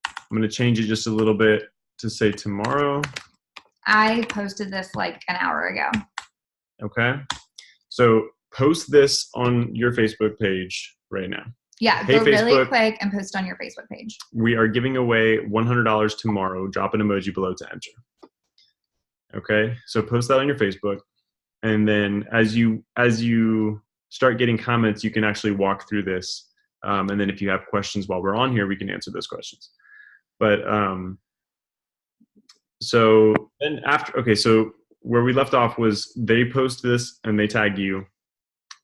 I'm going to change it just a little bit to say tomorrow. I posted this an hour ago. Okay. So post this on your Facebook page right now. Yeah, hey, go Facebook, really quick and post on your Facebook page. We are giving away $100 tomorrow. Drop an emoji below to enter. Okay. So post that on your Facebook. And then as you start getting comments, you can actually walk through this. And then if you have questions while we're on here, we can answer those questions. But so then so where we left off was they post this and they tag you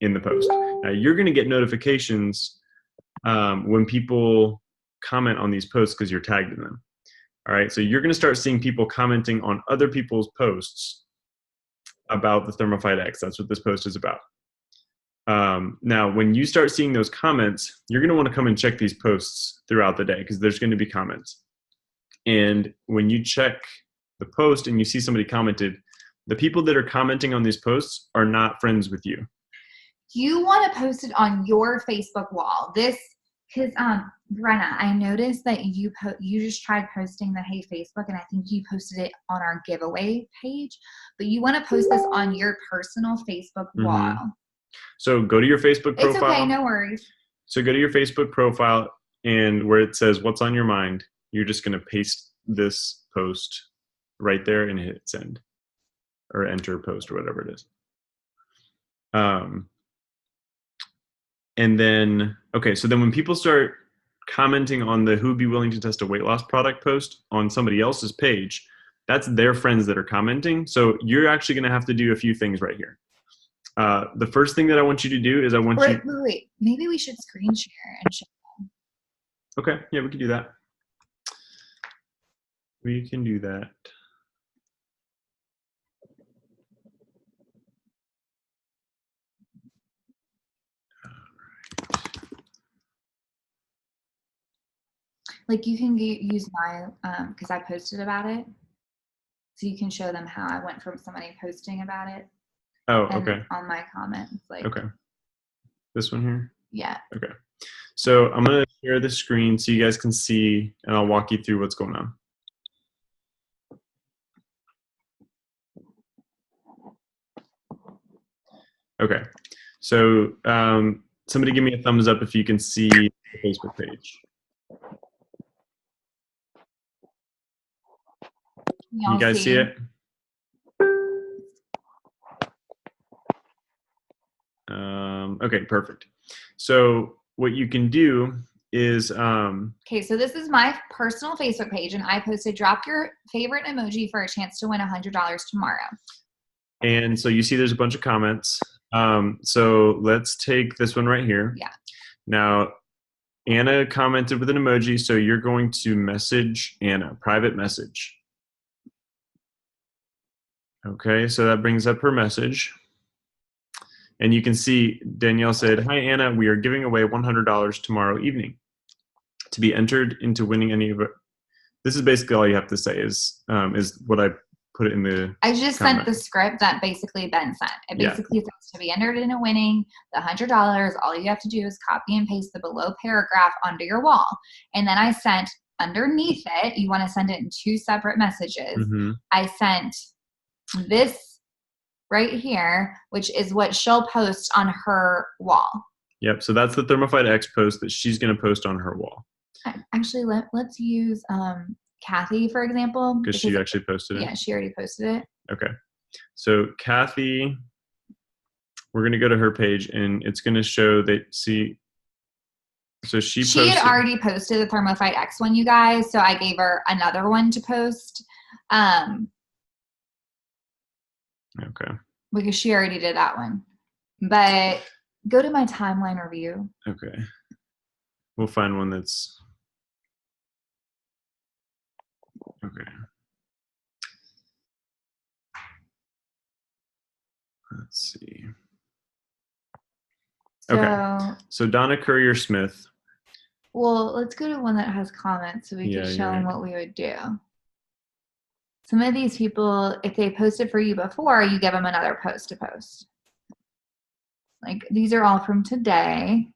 in the post. Now you're going to get notifications when people comment on these posts because you're tagged in them. All right. So you're going to start seeing people commenting on other people's posts about the Thermophyte X. That's what this post is about. Now, when you start seeing those comments, you're going to want to come and check these posts throughout the day because there's going to be comments. And when you check the post and you see somebody commented, the people that are commenting on these posts are not friends with you. You want to post it on your Facebook wall. Because Brenna, I noticed that you just tried posting the Hey Facebook, and I think you posted it on our giveaway page. But you want to post this on your personal Facebook wall. So go to your Facebook profile. It's okay, no worries. So go to your Facebook profile, and where it says "What's on your mind," you're just going to paste this post right there and hit send or enter post or whatever it is. And then, okay, so then when people start commenting on the who would be willing to test a weight loss product post on somebody else's page, that's their friends that are commenting. So you're actually going to have to do a few things right here. The first thing that I want you to do is I want you. Wait. Maybe we should screen share and show. Okay, yeah, we can do that. We can do that. Like you can use my, because I posted about it. So you can show them how I went from somebody posting about it. Oh, and okay. on my comments. Like, okay. This one here? Yeah. Okay. So I'm going to share the screen so you guys can see, and I'll walk you through what's going on. Okay. So somebody give me a thumbs up if you can see the Facebook page. You guys see it? Okay, perfect. So what you can do is okay, so this is my personal Facebook page, and I posted drop your favorite emoji for a chance to win $100 tomorrow. And so you see there's a bunch of comments. So let's take this one right here. Yeah. Now, Anna commented with an emoji, so you're going to message Anna, private message. Okay, so that brings up her message. And you can see Danielle said, "Hi Anna, we are giving away $100 tomorrow evening to be entered into winning any of it." This is basically all you have to say is what I put in the I just comment. sent the script that basically Ben sent. It basically says to be entered into winning the $100, all you have to do is copy and paste the below paragraph onto your wall. And then I sent underneath it, you want to send it in 2 separate messages. Mm-hmm. I sent this right here, which is what she'll post on her wall. Yep, so that's the Thermophyte X post that she's going to post on her wall. Actually, let's use Kathy, for example. Because she actually posted it? Yeah, she already posted it. Okay. So Kathy, we're going to go to her page, and it's going to show that, see, so she had already posted the Thermophyte X one, you guys, so I gave her another one to post. Okay. Because she already did that one. But go to my timeline review. Okay. We'll find one that's... Okay. Let's see. Okay. So Donna Courier-Smith. Well, let's go to one that has comments so we can show them what we would do. Some of these people, if they posted for you before, you give them another post to post. Like, these are all from today.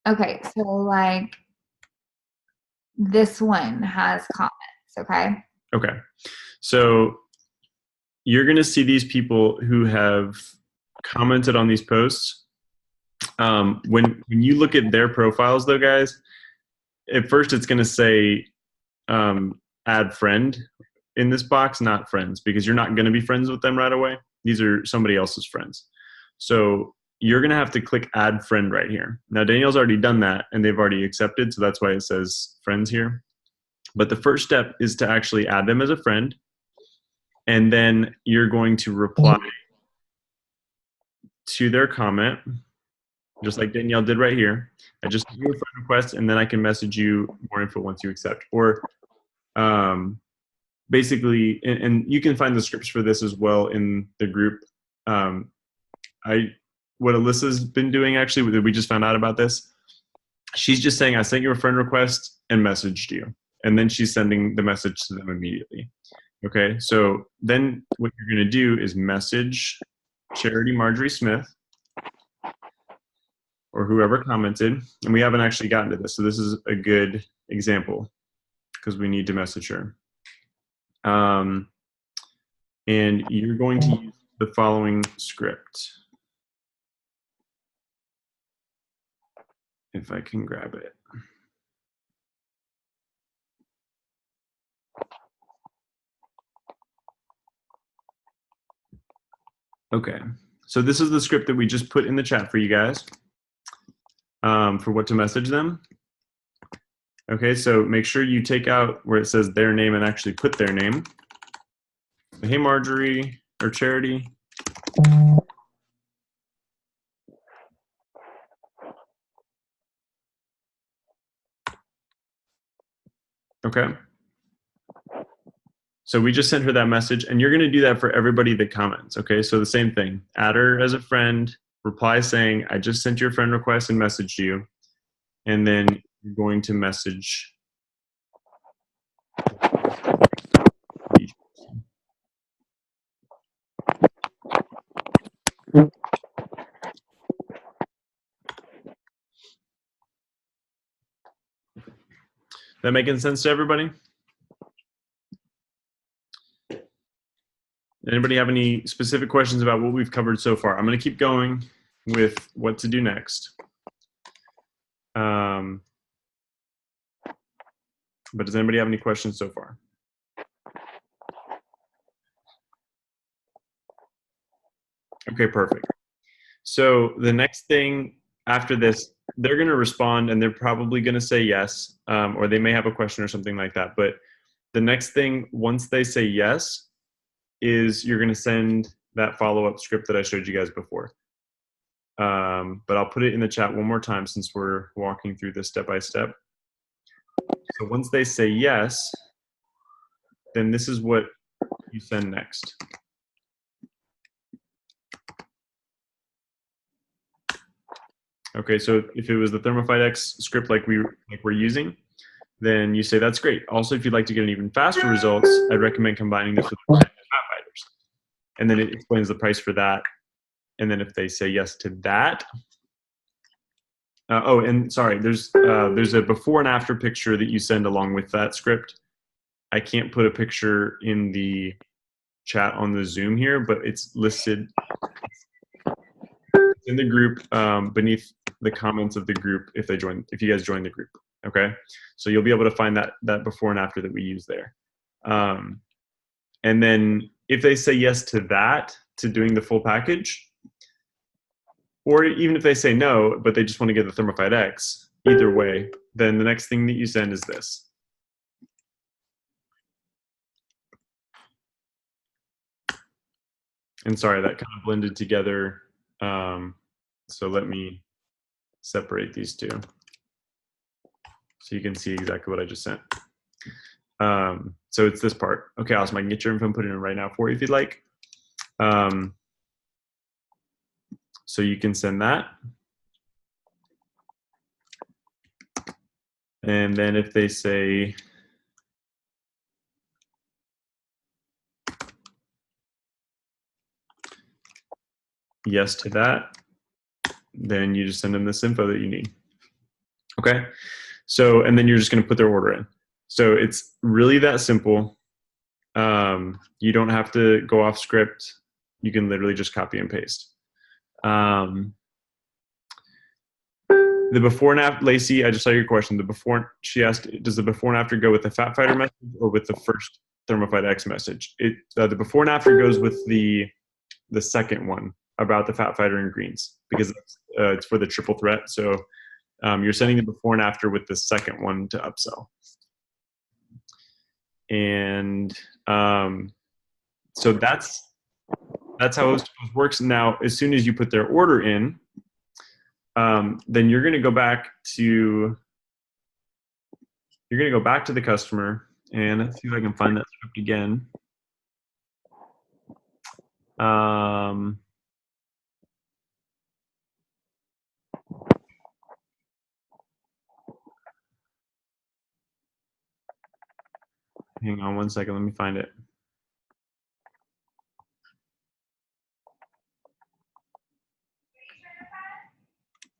Okay, so like this one has comments, okay? Okay. So you're going to see these people who have commented on these posts. When you look at their profiles, though, guys, at first it's going to say add friend in this box, not friends, because you're not going to be friends with them right away. These are somebody else's friends. So you're going to have to click add friend right here. Now, Danielle's already done that, and they've already accepted, so that's why it says friends here. But the first step is to actually add them as a friend, and then you're going to reply to their comment, just like Danielle did right here. I just do a friend request, and then I can message you more info once you accept. Or basically, and you can find the scripts for this as well in the group. What Alyssa's been doing, actually, we just found out about this. She's just saying, I sent you a friend request and messaged you. And then she's sending the message to them immediately. Okay, so then what you're going to do is message Charity Marjorie Smith or whoever commented. And we haven't actually gotten to this, so this is a good example because we need to message her. And you're going to use the following script. If I can grab it. Okay, so this is the script that we just put in the chat for you guys. for what to message them. Okay, so make sure you take out where it says their name and actually put their name. Hey, Marjorie or Charity. Okay. So we just sent her that message, and you're going to do that for everybody that comments. Okay, so the same thing. Add her as a friend, reply saying, I just sent your friend request and messaged you. And then you're going to message each person. That making sense to everybody? Anybody have any specific questions about what we've covered so far? I'm going to keep going with what to do next. But does anybody have any questions so far? Okay, perfect. So the next thing after this, they're going to respond and they're probably going to say yes, or they may have a question or something like that. But the next thing, once they say yes, is you're going to send that follow-up script that I showed you guys before. But I'll put it in the chat one more time since we're walking through this step by step. So once they say yes, then this is what you send next. Okay, so if it was the Thermify X script like we're using, then you say that's great. Also, if you'd like to get an even faster results, I'd recommend combining this with fat fighters. And then it explains the price for that. And then if they say yes to that, oh, and sorry, there's a before and after picture that you send along with that script. I can't put a picture in the chat on the Zoom here, but it's listed in the group beneath the comments of the group if you guys join the group. Okay, so you'll be able to find that before and after that we use there. And then if they say yes to that, to doing the full package, or even if they say no, but they just want to get the Thermify X, either way, then the next thing that you send is this. And sorry, that kind of blended together. So let me separate these two so you can see exactly what I just sent. So it's this part. Okay, awesome. I can get your info and put it in right now for you if you'd like. So you can send that. And then if they say yes to that, then you just send them this info that you need. Okay, so and then you're just going to put their order in. So it's really that simple. You don't have to go off script. You can literally just copy and paste. The before and after, Lacey, I just saw your question. She asked, does the before and after go with the Fat Fighter message or with the first Thermify X message? The before and after goes with the second one about the Fat Fighter and greens because it's for the triple threat. So you're sending the before and after with the second one to upsell. And so that's how it works. Now, as soon as you put their order in, then you're going to go back to the customer, and let's see if I can find that script again. Hang on one second, let me find it.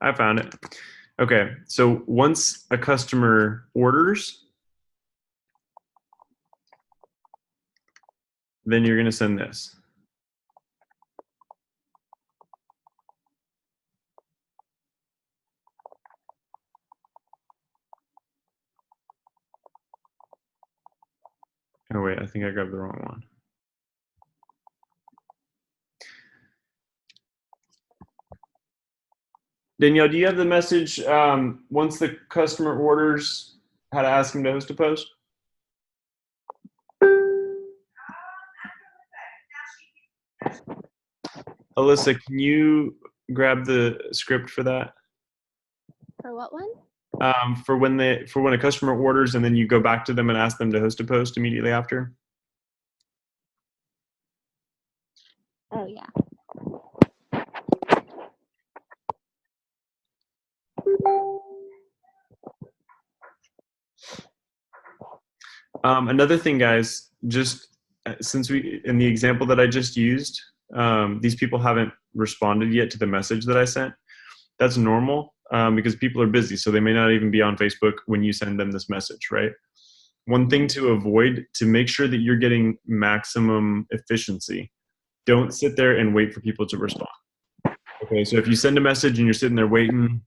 I found it. Okay, so once a customer orders, then you're going to send this. Oh wait, I think I grabbed the wrong one. Danielle, do you have the message once the customer orders how to ask him to host a post? Alyssa, can you grab the script for that? For what one? For when a customer orders and then you go back to them and ask them to host a post immediately after? Oh, yeah. Another thing, guys, just since in the example that I just used, these people haven't responded yet to the message that I sent. That's normal because people are busy, so they may not even be on Facebook when you send them this message, right? One thing to avoid, to make sure that you're getting maximum efficiency, don't sit there and wait for people to respond. Okay, so if you send a message and you're sitting there waiting,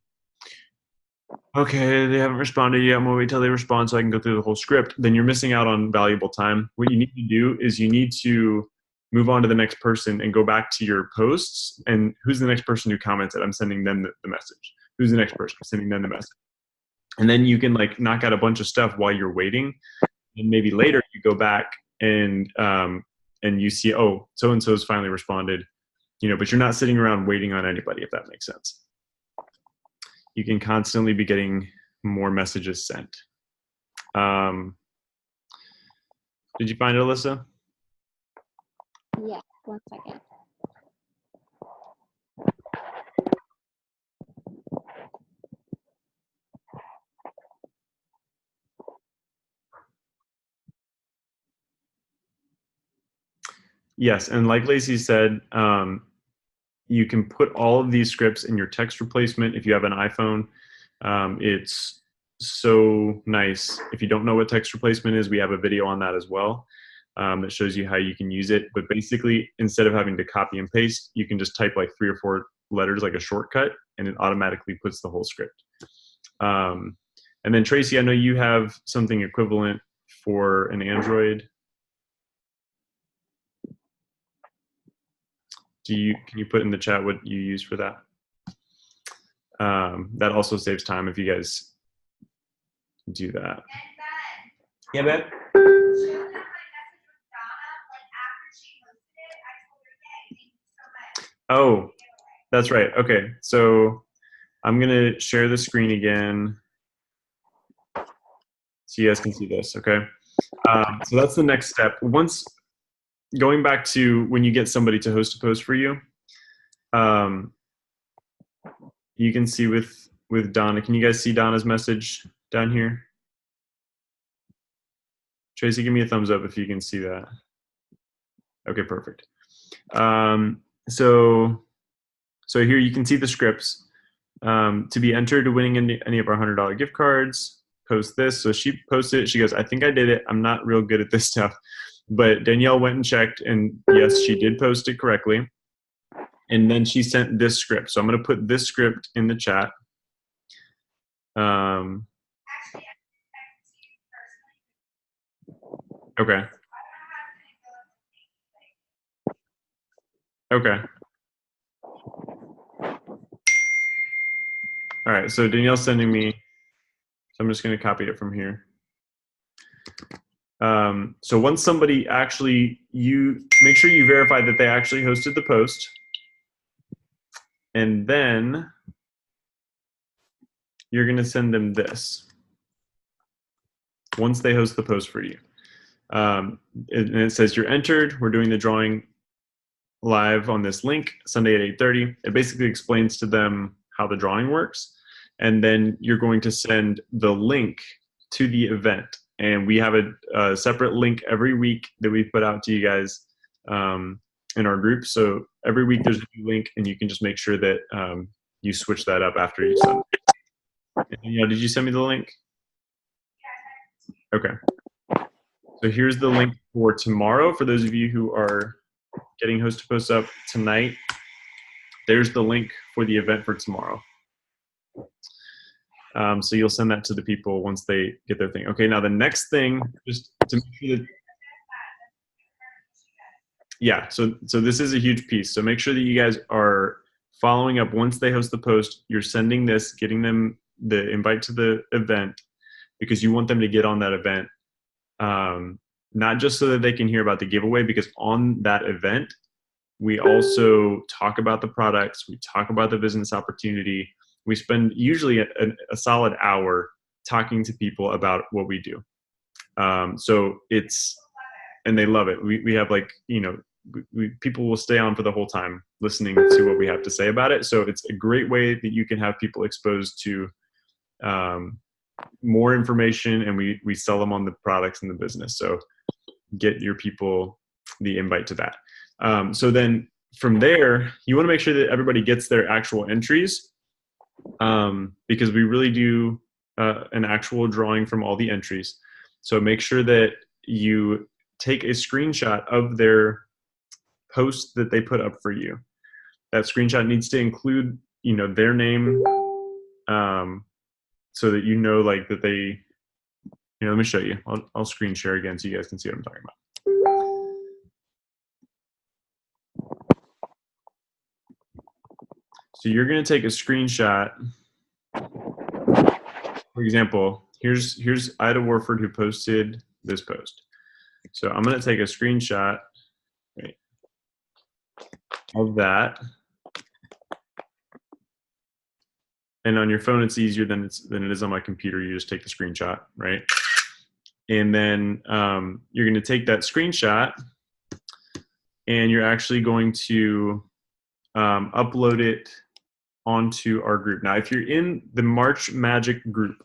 okay, they haven't responded yet, I'm gonna wait till they respond so I can go through the whole script, then you're missing out on valuable time. What you need to do is you need to move on to the next person and go back to your posts, and who's the next person who commented? I'm sending them the message. Who's the next person? I'm sending them the message. And then you can like knock out a bunch of stuff while you're waiting, and maybe later you go back and you see, oh, so and so's finally responded, but you're not sitting around waiting on anybody, if that makes sense. You can constantly be getting more messages sent. Did you find it, Alyssa? Yeah, 1 second. Yes, and like Lacey said, you can put all of these scripts in your text replacement if you have an iPhone. It's so nice. If you don't know what text replacement is, we have a video on that as well that shows you how you can use it. But basically, instead of having to copy and paste, you can just type like 3 or 4 letters like a shortcut, and it automatically puts the whole script. And then Tracy, I know you have something equivalent for an Android. Can you put in the chat what you use for that? That also saves time if you guys do that. Yeah, Ben? Oh, that's right. Okay, so I'm gonna share the screen again so you guys can see this, okay? So that's the next step. Going back to when you get somebody to host a post for you, you can see with Donna. Can you guys see Donna's message down here? Tracy, give me a thumbs up if you can see that. Okay, perfect. So here you can see the scripts. To be entered to winning any of our $100 gift cards, post this. So she posted it. She goes, I think I did it. I'm not real good at this stuff. But Danielle went and checked, and yes, she did post it correctly. And then she sent this script. So I'm going to put this script in the chat. Okay. Okay. All right. So Danielle's sending me. So I'm just going to copy it from here. So once somebody you make sure you verify that they actually hosted the post. And then you're going to send them this once they host the post for you. And it says you're entered. We're doing the drawing live on this link Sunday at 8:30. It basically explains to them how the drawing works. And then you're going to send the link to the event. And we have a separate link every week that we put out to you guys in our group. So every week there's a new link, and you can just make sure that you switch that up after you send it. And, did you send me the link? Okay. So here's the link for tomorrow. For those of you who are getting host to post up tonight, there's the link for the event for tomorrow. So you'll send that to the people once they get their thing. Okay, now the next thing, just to make sure that, yeah, so this is a huge piece. So make sure that you guys are following up once they host the post. You're sending this, getting them the invite to the event because you want them to get on that event. Not just so that they can hear about the giveaway, because on that event, we also talk about the products, we talk about the business opportunity. We spend usually a solid hour talking to people about what we do. So and they love it. We have like, people will stay on for the whole time listening to what we have to say about it. So it's a great way that you can have people exposed to more information, and we sell them on the products and the business. So get your people the invite to that. So then from there, you want to make sure that everybody gets their actual entries, because we really do an actual drawing from all the entries. So make sure that you take a screenshot of their post that they put up for you. That screenshot needs to include, their name, so that like that they, let me show you. I'll screen share again so you guys can see what I'm talking about. So you're going to take a screenshot. For example, here's Ida Warford who posted this post. So I'm going to take a screenshot of that. And on your phone, it's easier than it is on my computer. You just take the screenshot, right? And then you're going to take that screenshot, and you're actually going to upload it onto our group. Now, if you're in the March Magic group,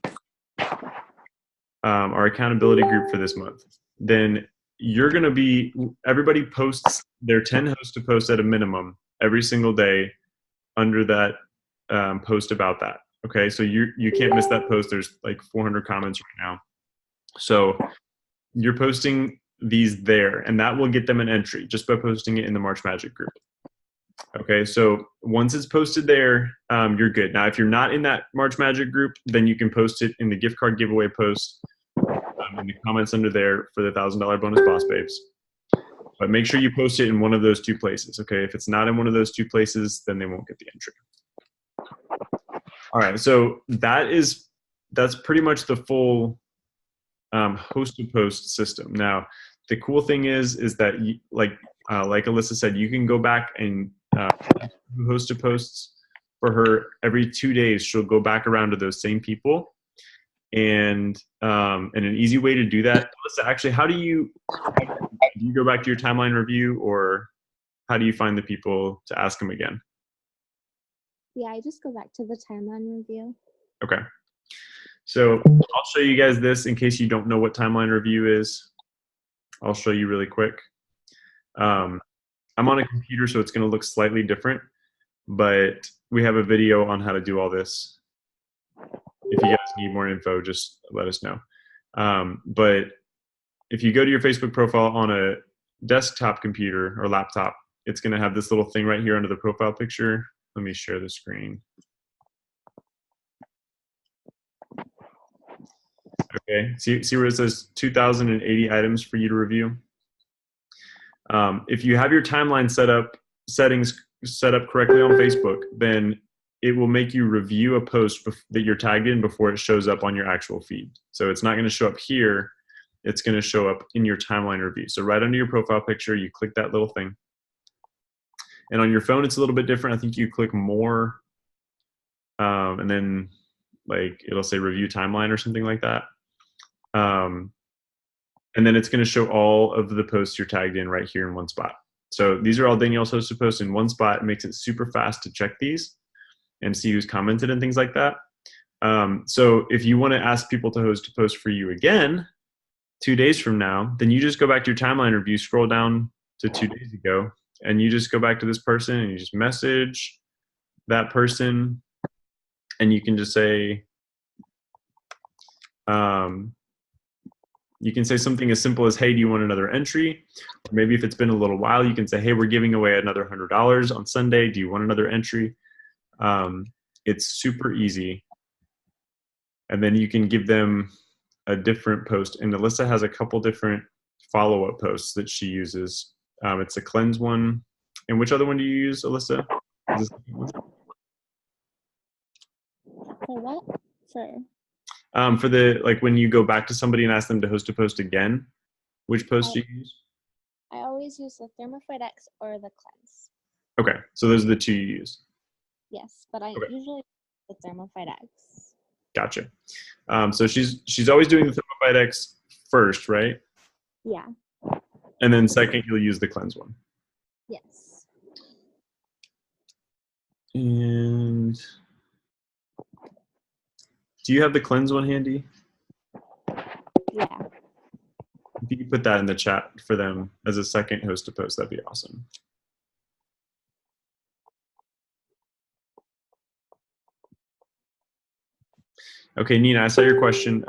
our accountability group for this month, then you're going to be, everybody posts their 10 hosts to post at a minimum every single day under that post about that. Okay, so you can't miss that post. There's like 400 comments right now. So you're posting these there, and that will get them an entry just by posting it in the March Magic group. Okay, so once it's posted there, you're good. Now, if you're not in that March Magic group, then you can post it in the gift card giveaway post in the comments under there for the $1,000 bonus boss babes. But make sure you post it in one of those two places. Okay, if it's not in one of those two places, then they won't get the entry. All right, so that's pretty much the full host to post system. Now, the cool thing is that like Alyssa said, you can go back and host to posts for her every 2 days. She'll go back around to those same people, and an easy way to do that. Alyssa, actually, how do you go back to your timeline review, or how do you find the people to ask them again? Yeah, I just go back to the timeline review. Okay. So I'll show you guys this in case you don't know what timeline review is. I'll show you really quick. I'm on a computer, so it's going to look slightly different, but we have a video on how to do all this. If you guys need more info, just let us know. But if you go to your Facebook profile on a desktop computer or laptop, it's going to have this little thing right here under the profile picture. Let me share the screen. Okay, see where it says 2,080 items for you to review? If you have your timeline settings set up correctly on Facebook, then it will make you review a post that you're tagged in before it shows up on your actual feed. So it's not going to show up here. It's going to show up in your timeline review. So right under your profile picture, you click that little thing. And on your phone, it's a little bit different. I think you click more, and then like it'll say review timeline or something like that. And then it's going to show all of the posts you're tagged in right here in one spot. So these are all Danielle's hosts to post in one spot. It makes it super fast to check these and see who's commented and things like that. So if you want to ask people to host to post for you again 2 days from now, then you just go back to your timeline review, scroll down to 2 days ago, and you just go back to this person and you just message that person, and you can just say, you can say something as simple as, hey, do you want another entry? Or maybe if it's been a little while, you can say, hey, we're giving away another $100 on Sunday. Do you want another entry? It's super easy. And then you can give them a different post. And Alyssa has a couple different follow-up posts that she uses. It's a cleanse one. And which other one do you use, Alyssa? Is this the second one? For what? For For the, like, when you go back to somebody and ask them to host a post again, which post do you use? I always use the Thermophoid X or the Cleanse. Okay, so those are the two you use. Yes, but I Okay. usually use the Thermophoid X. Gotcha. So she's always doing the Thermophyte X first, right? Yeah. And then second, you'll use the cleanse one. Yes. And do you have the cleanse one handy? Yeah. If you could put that in the chat for them as a second host to post, that'd be awesome. Okay, Nina, I saw your question.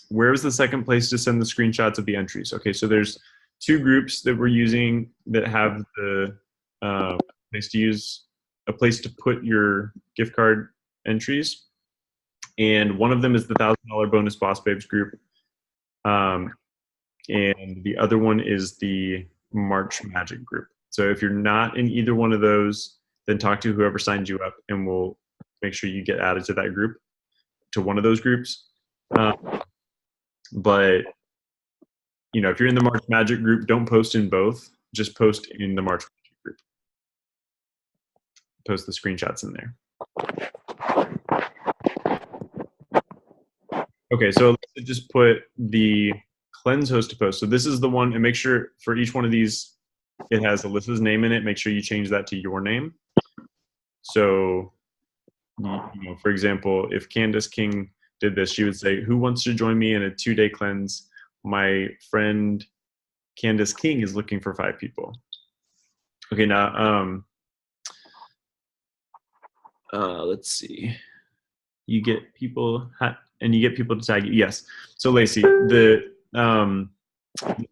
Where was the second place to send the screenshots of the entries? Okay, so there's two groups that we're using that have the place to use, a place to put your gift card entries. And one of them is the $1,000 bonus boss babes group. And the other one is the March Magic group. So if you're not in either one of those, then talk to whoever signed you up and we'll make sure you get added to that group, to one of those groups. But you know, if you're in the March Magic group, don't post in both. Just post in the March Magic group. Post the screenshots in there. Okay, so let's just put the cleanse host to post. So this is the one, and make sure for each one of these, it has Alyssa's name in it. Make sure you change that to your name. So, you know, for example, if Candace King did this, she would say, "Who wants to join me in a 2-day cleanse? My friend Candace King is looking for 5 people." Okay, now let's see. You get people and you get people to tag you. Yes. So Lacey, the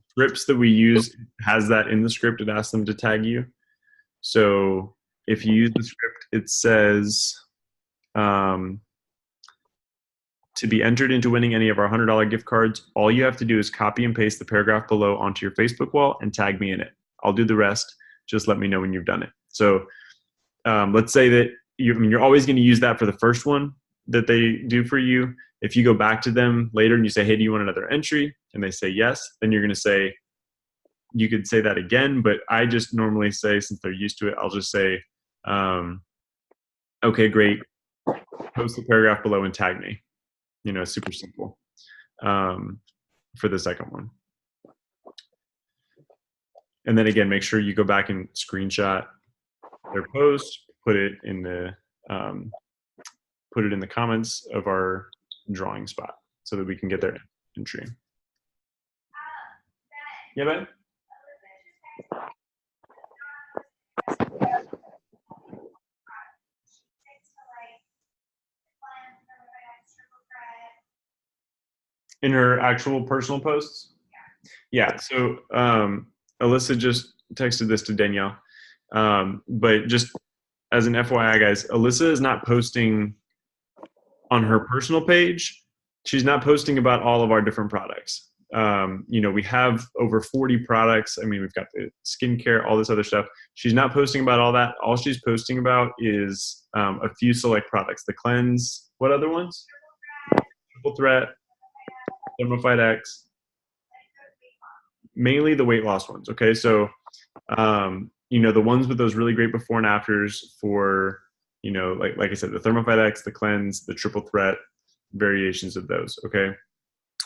scripts that we use has that in the script. It asks them to tag you. So if you use the script, it says to be entered into winning any of our $100 gift cards, all you have to do is copy and paste the paragraph below onto your Facebook wall and tag me in it. I'll do the rest. Just let me know when you've done it. So let's say that you're always going to use that for the first one that they do for you. If you go back to them later and you say, "Hey, do you want another entry?" and they say yes, then you're going to say, you could say that again, but I just normally say, since they're used to it, I'll just say, "Okay, great. Post the paragraph below and tag me." You know, super simple for the second one. And then again, make sure you go back and screenshot their post, put it in the comments of our drawing spot so that we can get their entry. Yeah, man. In her actual personal posts? Yeah, so Alyssa just texted this to Danielle. But just as an FYI, guys, Alyssa is not posting on her personal page. She's not posting about all of our different products. You know, we have over 40 products. I mean, we've got the skincare, all this other stuff. She's not posting about all that. All she's posting about is a few select products. The cleanse, what other ones? Triple Threat, Thermophyte X, mainly the weight loss ones. Okay, so you know, the ones with those really great before and afters for, you know, like I said, the Thermophyte X, the cleanse, the Triple Threat, variations of those. Okay,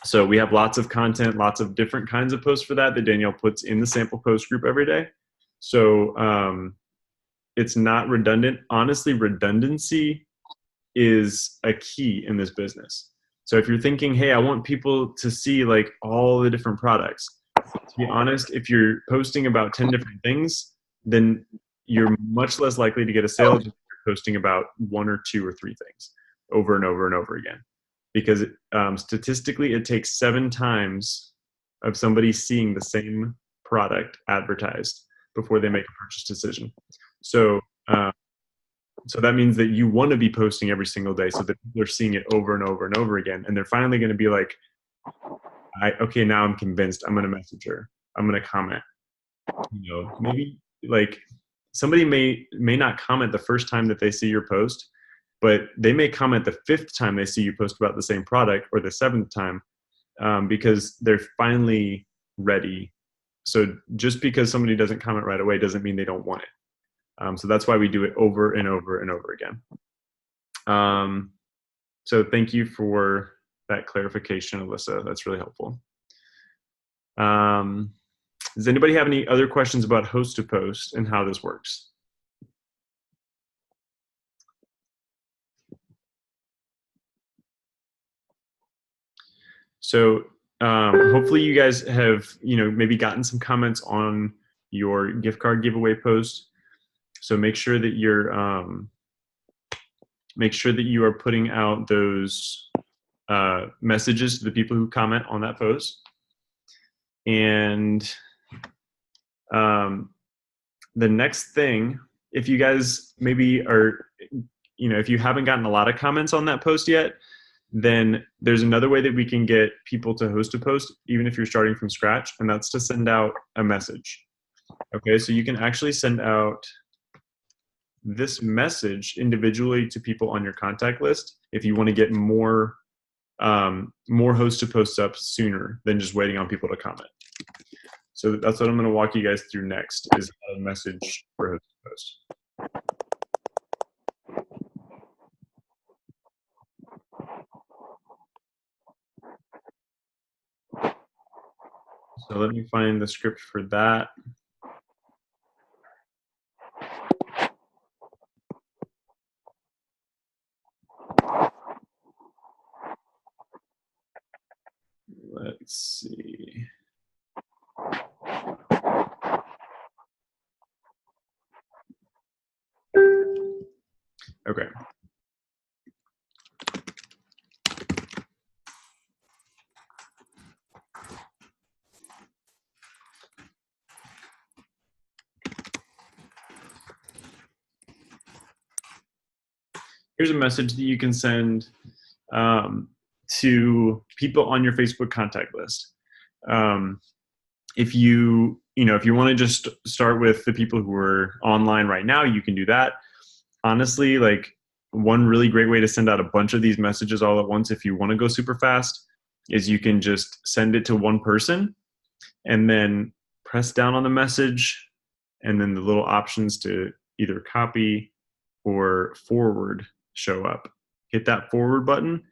so we have lots of content, lots of different kinds of posts for that Danielle puts in the sample post group every day. So it's not redundant. Honestly, redundancy is a key in this business. So if you're thinking, "Hey, I want people to see like all the different products," to be honest, if you're posting about 10 different things, then you're much less likely to get a sale if you're posting about 1 or 2 or 3 things over and over and over again. Because statistically, it takes 7 times of somebody seeing the same product advertised before they make a purchase decision. So so that means that you want to be posting every single day so that people are seeing it over and over and over again. And they're finally going to be like, okay, now I'm convinced. I'm going to message her. I'm going to comment. You know, maybe like somebody may not comment the first time that they see your post, but they may comment the 5th time they see you post about the same product, or the 7th time, because they're finally ready. So just because somebody doesn't comment right away doesn't mean they don't want it. So that's why we do it over and over and over again. So thank you for that clarification, Alyssa. That's really helpful. Does anybody have any other questions about host to post and how this works? So hopefully you guys have, maybe gotten some comments on your gift card giveaway post. So make sure that you are putting out those messages to the people who comment on that post. And the next thing, if you guys maybe are, if you haven't gotten a lot of comments on that post yet, then there's another way that we can get people to host a post, even if you're starting from scratch, and that's to send out a message. Okay, so you can actually send out this message individually to people on your contact list if you want to get more host to posts up sooner than just waiting on people to comment. So that's what I'm going to walk you guys through next, is a message for host to post. So let me find the script for that. Let's see. Okay. Here's a message that you can send to people on your Facebook contact list. If you want to just start with the people who are online right now, you can do that. Honestly, like, one really great way to send out a bunch of these messages all at once, if you want to go super fast, is you can just send it to one person and then press down on the message, and then the little options to either copy or forward show up. Hit that forward button,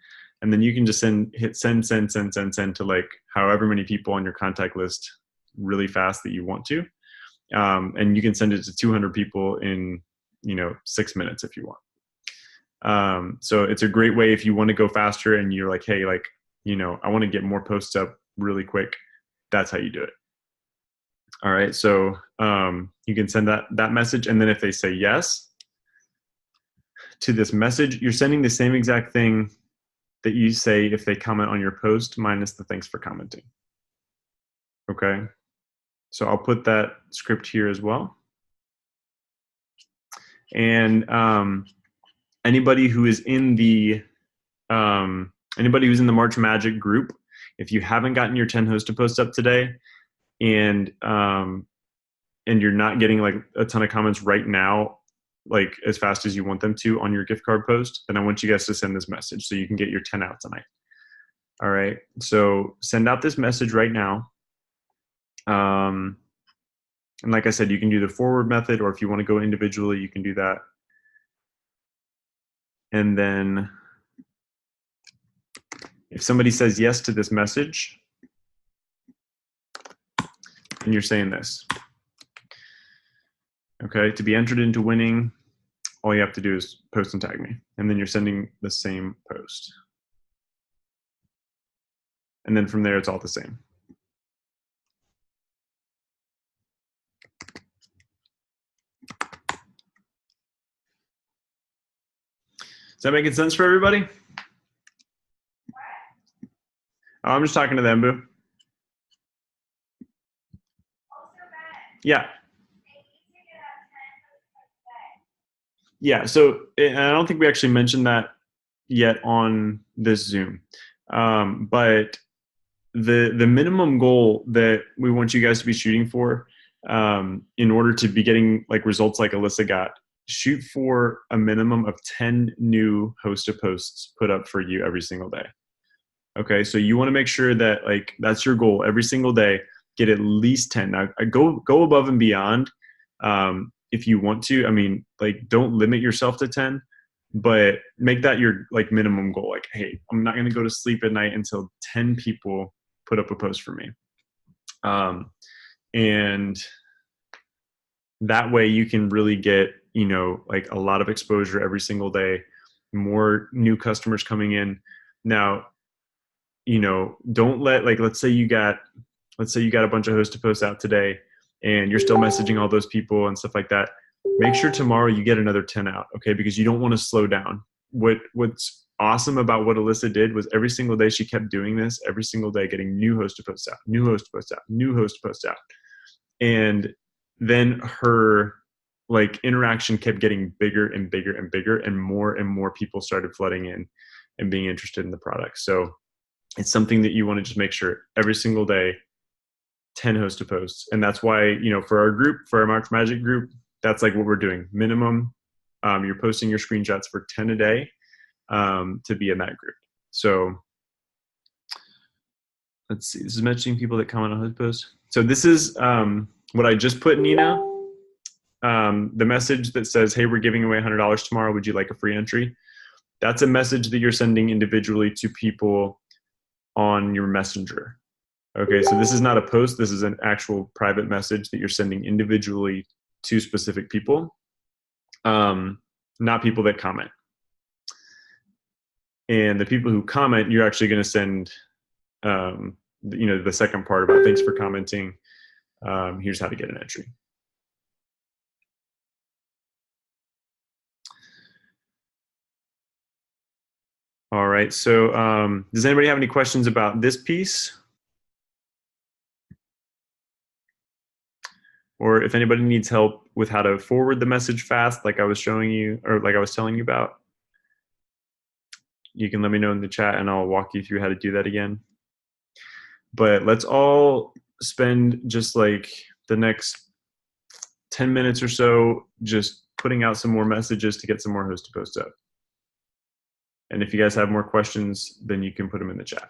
and then you can just hit send to like however many people on your contact list really fast that you want to. And you can send it to 200 people in 6 minutes if you want. So it's a great way if you want to go faster and you're like, hey, like, I want to get more posts up really quick. That's how you do it. All right. So you can send that message, and then if they say yes to this message, you're sending the same exact thing that you say if they comment on your post, minus the thanks for commenting. Okay. So I'll put that script here as well. And anybody who's in the March Magic group, if you haven't gotten your 10 host to post up today, and you're not getting like a ton of comments right now, like as fast as you want them to on your gift card post, then I want you guys to send this message so you can get your 10 out tonight. All right. So send out this message right now. And like I said, you can do the forward method, or if you want to go individually, you can do that. And then if somebody says yes to this message, and you're saying this, okay, to be entered into winning, all you have to do is post and tag me. And then you're sending the same post. And then from there, it's all the same. Is that making sense for everybody? Oh, I'm just talking to them, Boo. Yeah. Yeah, so and I don't think we actually mentioned that yet on this Zoom. But the minimum goal that we want you guys to be shooting for, in order to be getting like results like Alyssa got, shoot for a minimum of 10 new hosted posts put up for you every single day. Okay, so you want to make sure that like that's your goal every single day. Get at least 10. Now, go above and beyond if you want to. I mean, like don't limit yourself to 10, but make that your like minimum goal. Like, hey, I'm not going to go to sleep at night until 10 people put up a post for me. And that way you can really get, you know, like a lot of exposure every single day, more new customers coming in. Now, you know, don't let, like, let's say you got a bunch of hosted posts out today and you're still messaging all those people and stuff like that. Make sure tomorrow you get another 10 out. Okay. Because you don't want to slow down. What's awesome about what Alyssa did was every single day she kept doing this, every single day getting new hosted posts out, new hosted posts out, new hosted posts out. And then her like interaction kept getting bigger and bigger and bigger, and more people started flooding in and being interested in the product. So it's something that you want to just make sure every single day, 10 hosted posts. And that's why, you know, for our group, for our March Magic group, that's like what we're doing. Minimum, you're posting your screenshots for 10 a day to be in that group. So let's see, this is mentioning people that comment on hosted posts. So this is what I just put, Nina. The message that says, hey, we're giving away $100 tomorrow. Would you like a free entry? That's a message that you're sending individually to people on your messenger. Okay, so this is not a post. This is an actual private message that you're sending individually to specific people, not people that comment. And the people who comment, you're actually going to send, you know, the second part about thanks for commenting. Here's how to get an entry. All right, so does anybody have any questions about this piece? Or if anybody needs help with how to forward the message fast, like I was showing you, or like I was telling you about, you can let me know in the chat and I'll walk you through how to do that again. But let's all spend just like the next 10 minutes or so just putting out some more messages to get some more hosted posts up. And if you guys have more questions, then you can put them in the chat.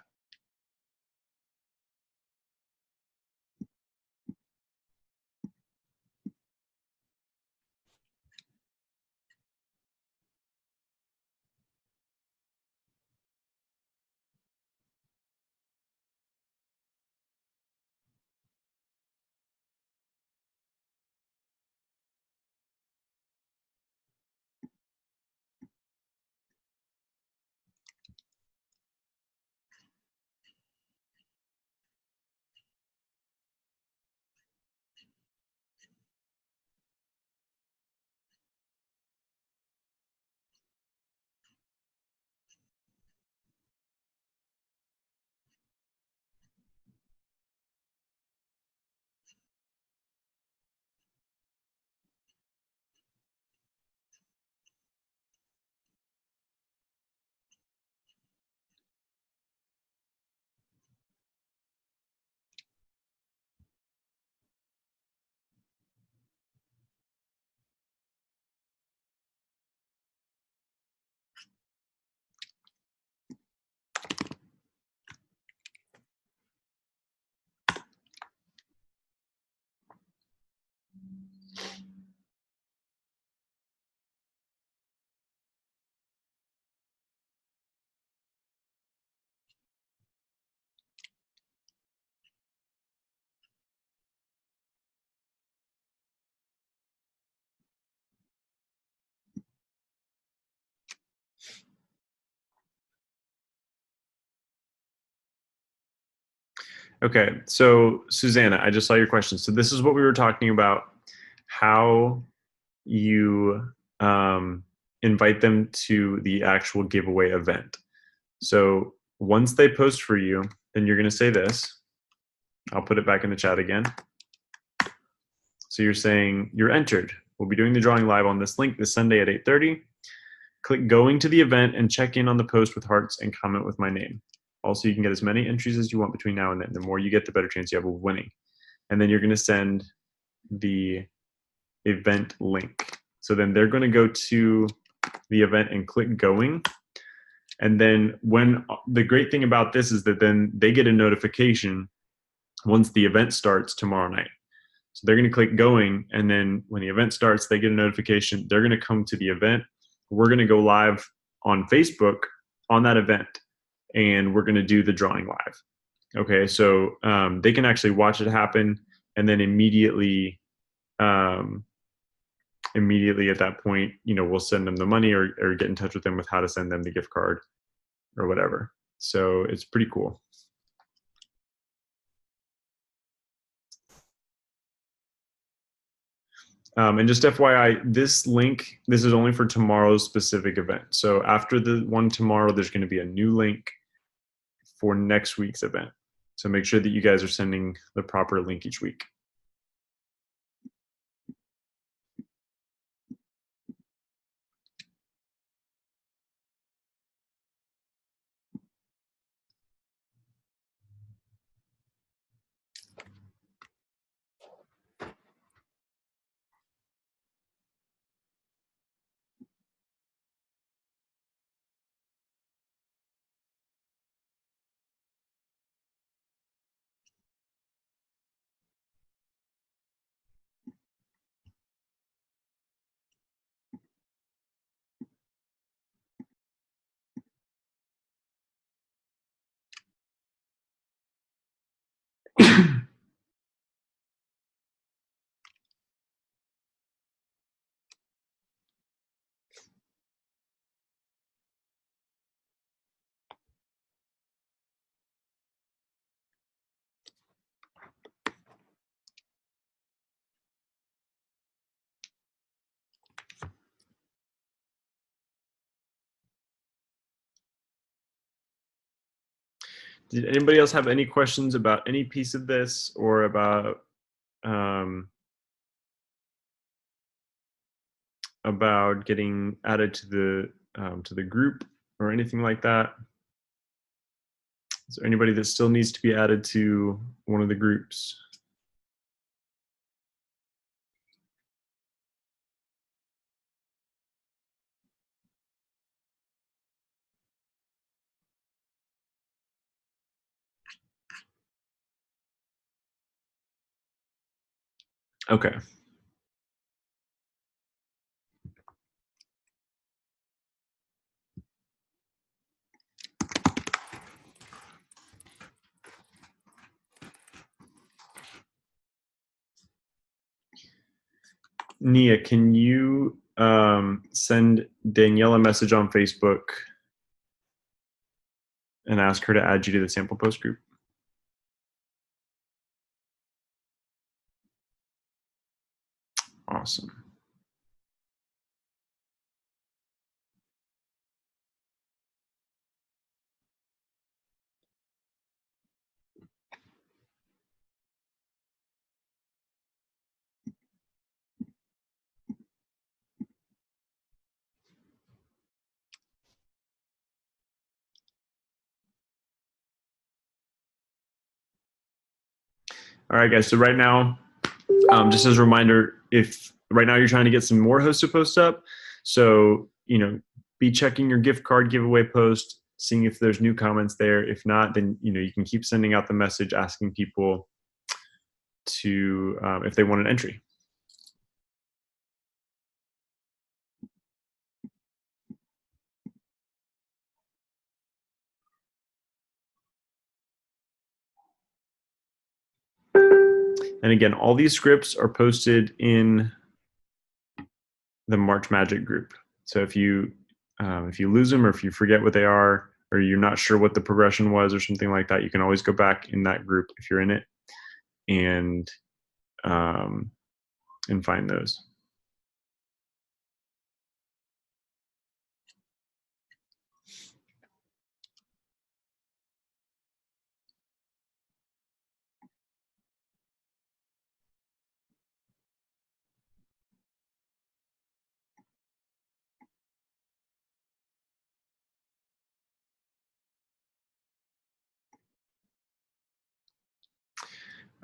Okay, so Susanna, I just saw your question. So this is what we were talking about, how you invite them to the actual giveaway event. So once they post for you, then you're going to say this. I'll put it back in the chat again. So you're saying you're entered. We'll be doing the drawing live on this link this Sunday at 8:30. Click going to the event and check in on the post with hearts and comment with my name. Also, you can get as many entries as you want between now and then. The more you get, the better chance you have of winning. And then you're going to send the event link. So then they're going to go to the event and click going. And then when the great thing about this is that then they get a notification once the event starts tomorrow night. So they're going to click going, and then when the event starts, they get a notification. They're going to come to the event. We're going to go live on Facebook on that event, and we're going to do the drawing live. Okay, so they can actually watch it happen, and then immediately at that point, we'll send them the money or get in touch with them with how to send them the gift card or whatever. So it's pretty cool. And just FYI, this link, this is only for tomorrow's specific event. So after the one tomorrow, there's going to be a new link for next week's event. So make sure that you guys are sending the proper link each week. Did anybody else have any questions about any piece of this, or about getting added to the group or anything like that? Is there anybody that still needs to be added to one of the groups? Okay. Nia, can you send Danielle a message on Facebook and ask her to add you to the sample post group? Awesome. All right, guys. So right now, just as a reminder, if right now you're trying to get some more hosts to post up, so be checking your gift card giveaway post, seeing if there's new comments there. If not, then you can keep sending out the message asking people to if they want an entry. And again, all these scripts are posted in the March Magic group. So if you lose them, or if you forget what they are, or you're not sure what the progression was or something like that, you can always go back in that group if you're in it and find those.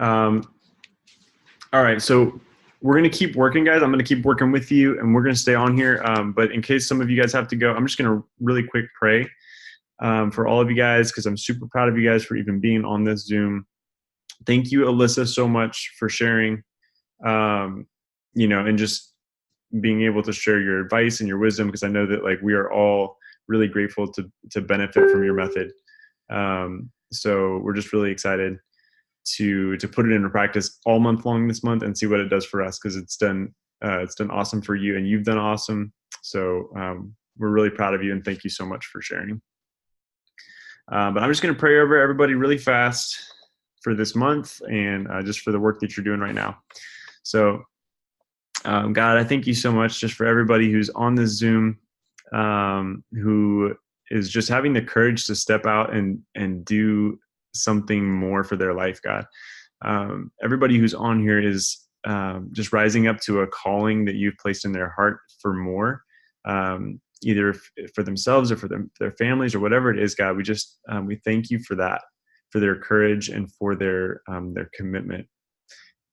All right, so we're going to keep working, guys. I'm going to keep working with you, and we're going to stay on here. But in case some of you guys have to go, I'm just going to really quick pray for all of you guys, because I'm super proud of you guys for even being on this Zoom. Thank you, Alyssa, so much for sharing, and just being able to share your advice and your wisdom, because I know that like we are all really grateful to benefit from your method. So we're just really excited to put it into practice all month long this month and see what it does for us, because it's done awesome for you, and you've done awesome. So we're really proud of you, and thank you so much for sharing. But I'm just going to pray over everybody really fast for this month, and just for the work that you're doing right now. So God, I thank you so much just for everybody who's on this Zoom, who is just having the courage to step out and do something more for their life, God. Everybody who's on here is just rising up to a calling that you've placed in their heart for more, either for themselves or for their families or whatever it is, God. We just we thank you for that, for their courage and for their commitment.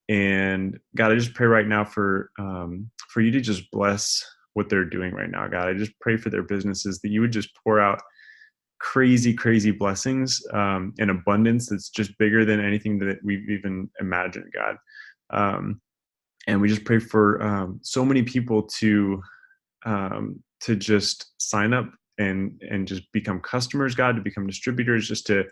And God, I just pray right now for you to just bless what they're doing right now, God. I just pray for their businesses, that you would just pour out crazy blessings in abundance that's just bigger than anything that we've even imagined, God. And we just pray for so many people to just sign up and just become customers, God, to become distributors, just to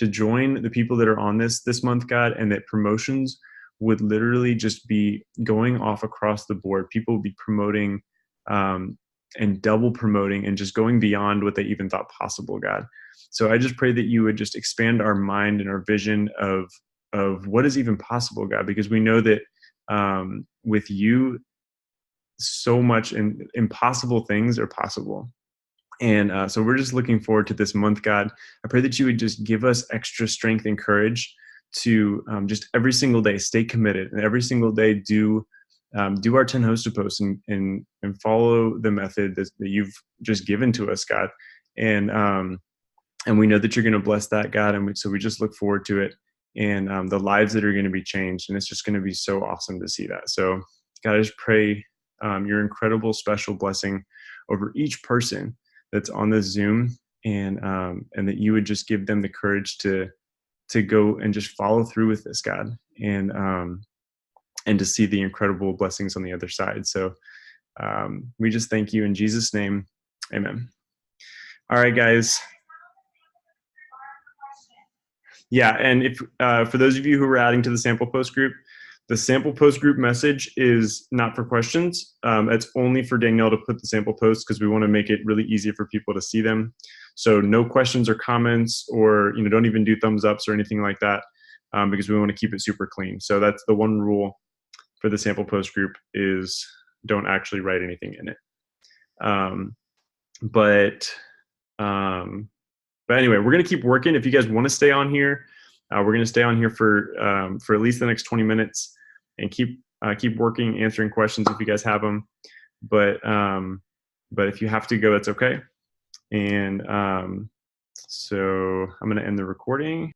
join the people that are on this month, God, and that promotions would literally just be going off across the board. People would be promoting and double promoting and just going beyond what they even thought possible, God. So I just pray that you would just expand our mind and our vision of what is even possible, God, because we know that with you, so much impossible things are possible. And so we're just looking forward to this month, God. I pray that you would just give us extra strength and courage to just every single day stay committed, and every single day do our 10 hosted posts and follow the method that you've just given to us, God. And we know that you're going to bless that, God. And so we just look forward to it, and the lives that are going to be changed. And it's just going to be so awesome to see that. So God, I just pray your incredible special blessing over each person that's on this Zoom, and that you would just give them the courage to go and just follow through with this, God, and to see the incredible blessings on the other side. So we just thank you in Jesus' name. Amen. All right, guys. Yeah, and if for those of you who are adding to the sample post group, the sample post group message is not for questions. It's only for Danielle to put the sample posts, because we want to make it really easy for people to see them. So no questions or comments, or don't even do thumbs ups or anything like that, because we want to keep it super clean. So that's the one rule for the sample post group, is don't actually write anything in it. But anyway, we're going to keep working. If you guys want to stay on here, we're going to stay on here for at least the next 20 minutes and keep working, answering questions if you guys have them. But if you have to go, that's okay. And so I'm going to end the recording.